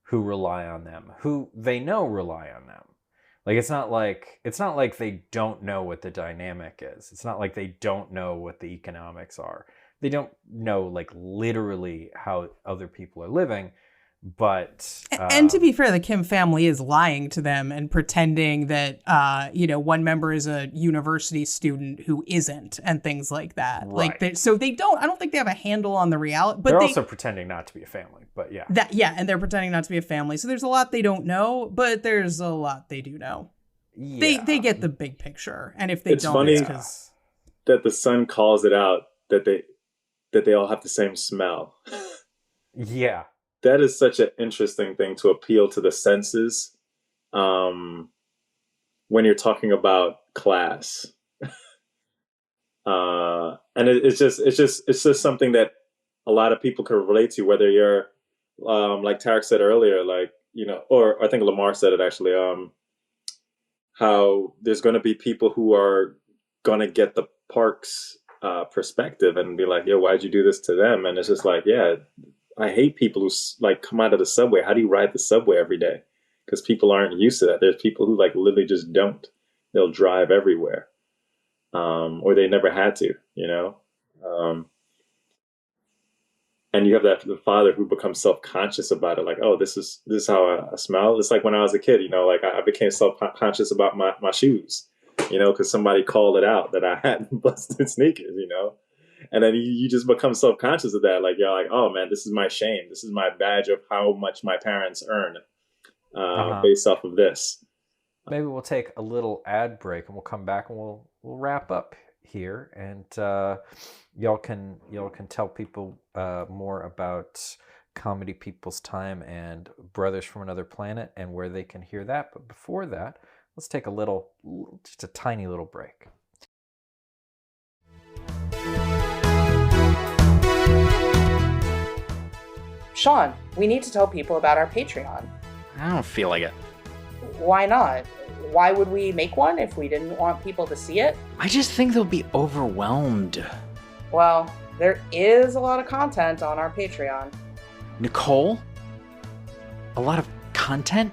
who rely on them, who they know rely on them. Like, it's not like they don't know what the dynamic is. It's not like they don't know what the economics are. They don't know, like, literally how other people are living. But and to be fair, the Kim family is lying to them and pretending that one member is a university student who isn't, and things like that. Right. Like, so they don't. I don't think they have a handle on the reality. But they're also pretending not to be a family. But yeah, and they're pretending not to be a family. So there's a lot they don't know, but there's a lot they do know. Yeah. They get the big picture, and if they don't, funny it's because that the son calls it out that they all have the same smell. Yeah. That is such an interesting thing to appeal to the senses. And when you're talking about class. And it's just something that a lot of people can relate to, whether you're, like Tarik said earlier, like, you know, or I think Lemar said it actually, how there's going to be people who are going to get the Parks perspective and be like, yo, why'd you do this to them? And it's just like, yeah, I hate people who like come out of the subway. How do you ride the subway every day? Because people aren't used to that. There's people who like literally just don't. They'll drive everywhere. Or they never had to, you know? And you have the father who becomes self-conscious about it. Like, oh, this is how I smell. It's like when I was a kid, you know, like I became self-conscious about my shoes, you know, because somebody called it out that I had busted sneakers, you know? And then you just become self-conscious of that. Like, you're like, oh man, this is my shame. This is my badge of how much my parents earn based off of this. Maybe we'll take a little ad break and we'll come back and we'll wrap up here, and y'all can tell people more about Comedy People's Time and Brothers from Another Planet and where they can hear that. But before that, let's take just a tiny little break. Sean, we need to tell people about our Patreon. I don't feel like it. Why not? Why would we make one if we didn't want people to see it? I just think they'll be overwhelmed. Well, there is a lot of content on our Patreon. Nicole? A lot of content?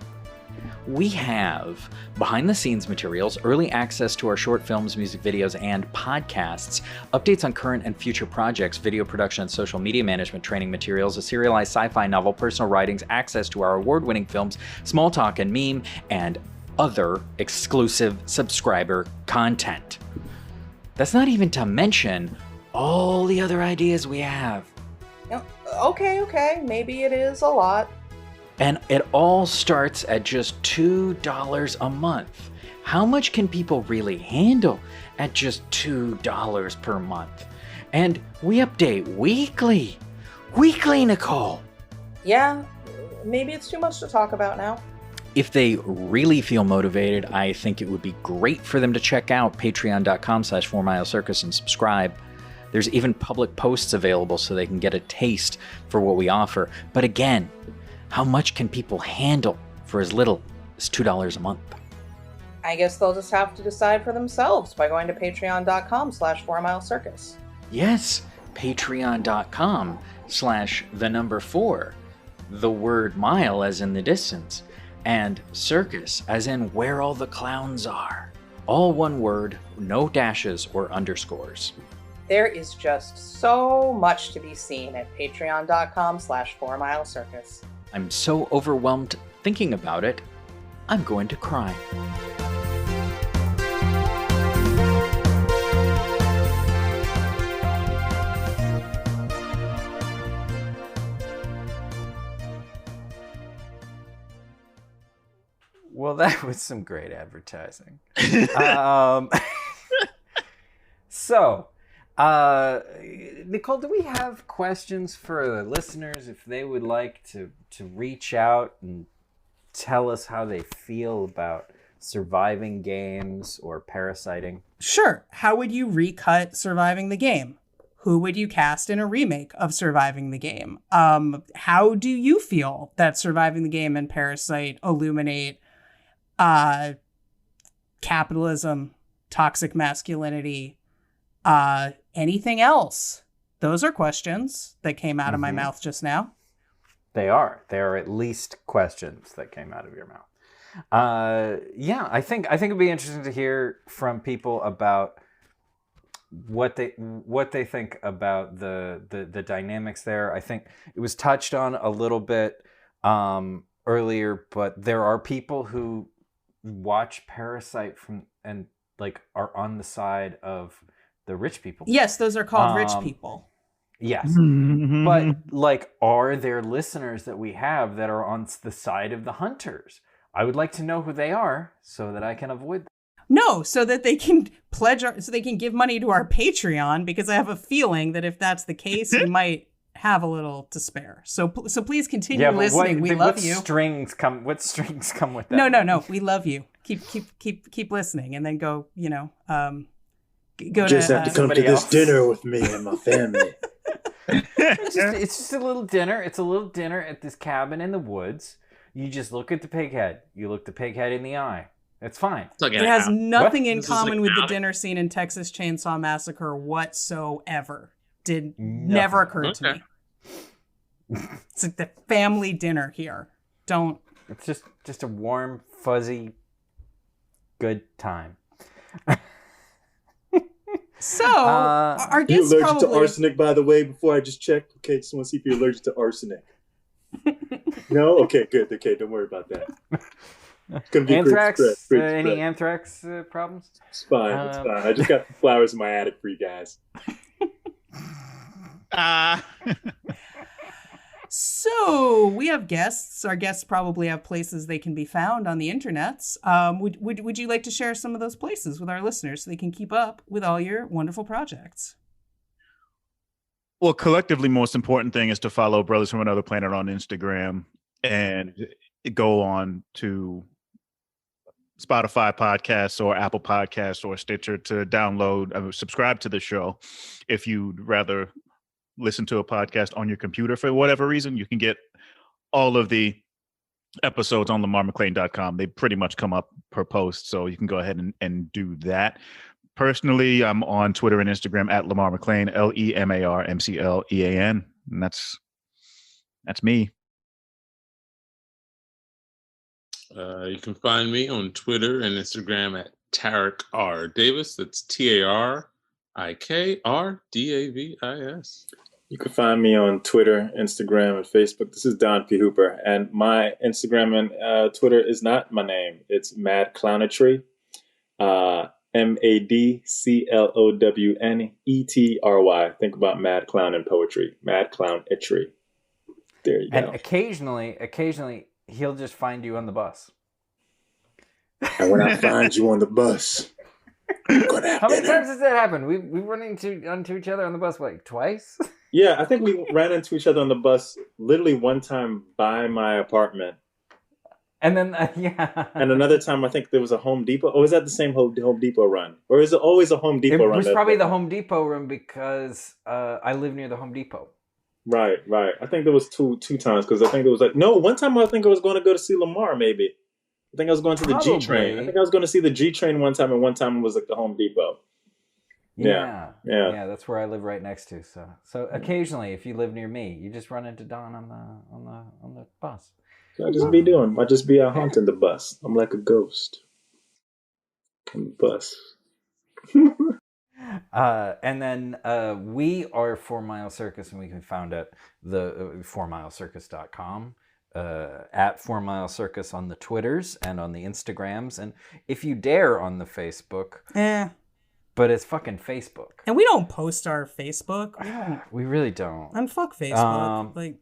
We have behind-the-scenes materials, early access to our short films, music videos, and podcasts, updates on current and future projects, video production and social media management training materials, a serialized sci-fi novel, personal writings, access to our award-winning films, small talk and meme, and other exclusive subscriber content. That's not even to mention all the other ideas we have. Okay, maybe it is a lot. And it all starts at just $2 a month. How much can people really handle at just $2 per month? And we update weekly. Weekly, Nicole. Yeah, maybe it's too much to talk about now. If they really feel motivated, I think it would be great for them to check out patreon.com/4milescircus and subscribe. There's even public posts available so they can get a taste for what we offer. But again, how much can people handle for as little as $2 a month? I guess they'll just have to decide for themselves by going to patreon.com/4milescircus. Yes, patreon.com/4, the word mile as in the distance, and circus as in where all the clowns are. All one word, no dashes or underscores. There is just so much to be seen at patreon.com/4milescircus. I'm so overwhelmed thinking about it, I'm going to cry. Well, that was some great advertising. So, Nicole, do we have questions for the listeners if they would like to reach out and tell us how they feel about surviving games or parasiting? Sure. How would you recut Surviving the Game? Who would you cast in a remake of Surviving the Game? How do you feel that Surviving the Game and Parasite illuminate capitalism, toxic masculinity, anything else? Those are questions that came out of my mouth just now. They are. They are at least questions that came out of your mouth. Yeah, I think it'd be interesting to hear from people about what they think about the dynamics there. I think it was touched on a little bit earlier, but there are people who watch Parasite and are on the side of the rich people. Yes, those are called rich people. Yes. But are there listeners that we have that are on the side of the hunters? I would like to know who they are so that I can avoid them. No, so that they can so they can give money to our Patreon, because I have a feeling that if that's the case, we might have a little to spare. So please continue listening. We love you. What strings come with that? No. We love you. keep listening, and then go. Go just to have to come to this dinner with me and my family. It's just a little dinner. It's a little dinner at this cabin in the woods. You just look at the pig head. You look the pig head in the eye. It's fine. It has nothing in common with the dinner scene in Texas Chainsaw Massacre whatsoever. Never occurred to me. It's like the family dinner here. It's just a warm, fuzzy, good time. So, our guests you allergic probably... to arsenic, by the way, before I just check? Okay, just want to see if you're allergic to arsenic. No? Okay, good. Okay, don't worry about that. It's gonna be anthrax? Great any anthrax problems? It's fine. It's fine. I just got flowers in my attic for you guys. So we have guests. Our guests probably have places they can be found on the internets. Would you like to share some of those places with our listeners so they can keep up with all your wonderful projects? Well, collectively, most important thing is to follow Brothers from Another Planet on Instagram and go on to Spotify podcasts or Apple Podcasts or Stitcher to download, subscribe to the show. If you'd rather listen to a podcast on your computer for whatever reason, you can get all of the episodes on LemarMcLean.com. They pretty much come up per post, so you can go ahead and do that. Personally, I'm on Twitter and Instagram at Lemar McLean, LemarMclean, and that's me. You can find me on Twitter and Instagram at Tarik R. Davis. That's TARIKRDAVIS. You can find me on Twitter, Instagram, and Facebook. This is Don P. Hooper, and my Instagram and Twitter is not my name. It's Mad Clownetry, MADCLOWNETRY. Think about Mad Clown and poetry. Mad Clownetry. There you go. And occasionally, he'll just find you on the bus. And when I find you on the bus, I'm gonna have How many dinner. times has that happened? We run into each other on the bus like twice. Yeah, I think we ran into each other on the bus literally one time by my apartment. And then, yeah. And another time, I think there was a Home Depot. Or was that the same Home Depot run? Or is it always a Home Depot run? It was probably the Home Depot run because I live near the Home Depot. Right. I think there was two times because I think there was one time I think I was going to go to see Lemar maybe. I think I was going to the G train. I think I was going to see the G train one time, and one time it was like the Home Depot. Yeah, that's where I live right next to. So occasionally, if you live near me, you just run into Don on the bus. So I just be out haunting the bus. I'm like a ghost on the bus. And then we are 4 Mile Circus, and we can be found at the 4milecircus.com. At 4 Mile Circus on the Twitters and on the Instagrams, and if you dare on the Facebook. But it's fucking Facebook. And we don't post our Facebook. We really don't. And fuck Facebook.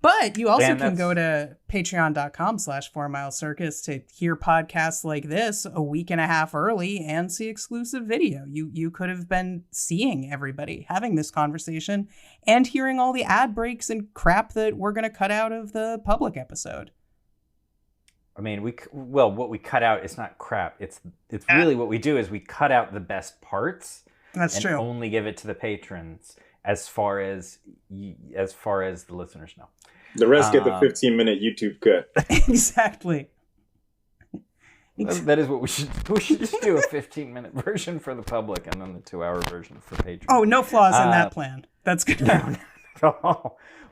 But you also can go to patreon.com/4milecircus to hear podcasts like this a week and a half early and see exclusive video. You could have been seeing everybody having this conversation and hearing all the ad breaks and crap that we're going to cut out of the public episode. I mean, what we cut out is not crap. It's really what we do is we cut out the best parts. That's and true. Only give it to the patrons as far as the listeners know. The rest get the 15-minute YouTube cut. Exactly. That is what we should just do, a 15-minute version for the public and then the 2-hour version for patrons. Oh, no flaws in that plan. That's good. No.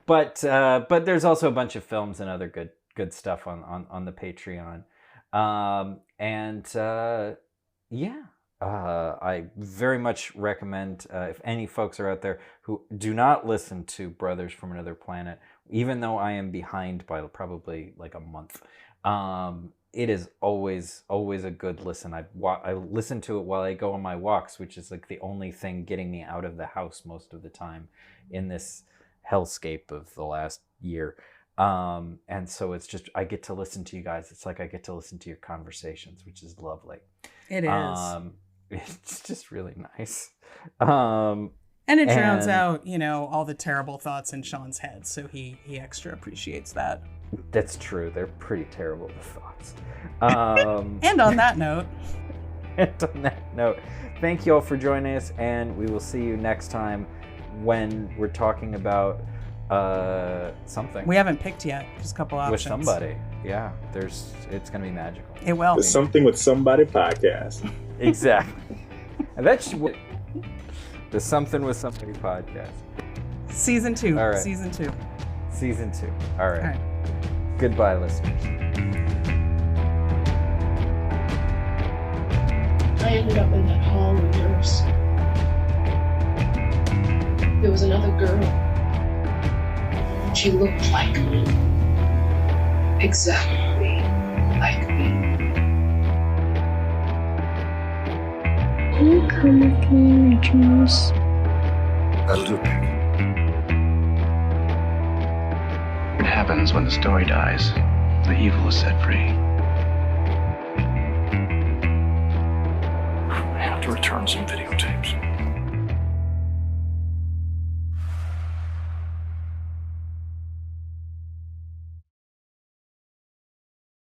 But there's also a bunch of films and other good stuff on the Patreon. I very much recommend if any folks are out there who do not listen to Brothers from Another Planet, even though I am behind by probably like a month, it is always a good listen. I listen to it while I go on my walks, which is like the only thing getting me out of the house most of the time in this hellscape of the last year. And so it's just, I get to listen to you guys. It's like I get to listen to your conversations, which is lovely. It is. It's just really nice. And it drowns out, you know, all the terrible thoughts in Sean's head, so he extra appreciates that. That's true. They're pretty terrible, the thoughts. And on that note... thank you all for joining us, and we will see you next time when we're talking about something. We haven't picked yet. Just a couple options. With somebody. Yeah, it's going to be magical. It will. The Something with Somebody podcast. Exactly. And that's the Something with Somebody podcast. Season 2. All right. Season 2. Season 2. All right. Goodbye, listeners. I ended up in that hall with nurse. There was another girl. She looked like me. Exactly like me. Can you come with me, Rejoice? That'll do, baby. What happens when the story dies? The evil is set free. I have to return some videotapes.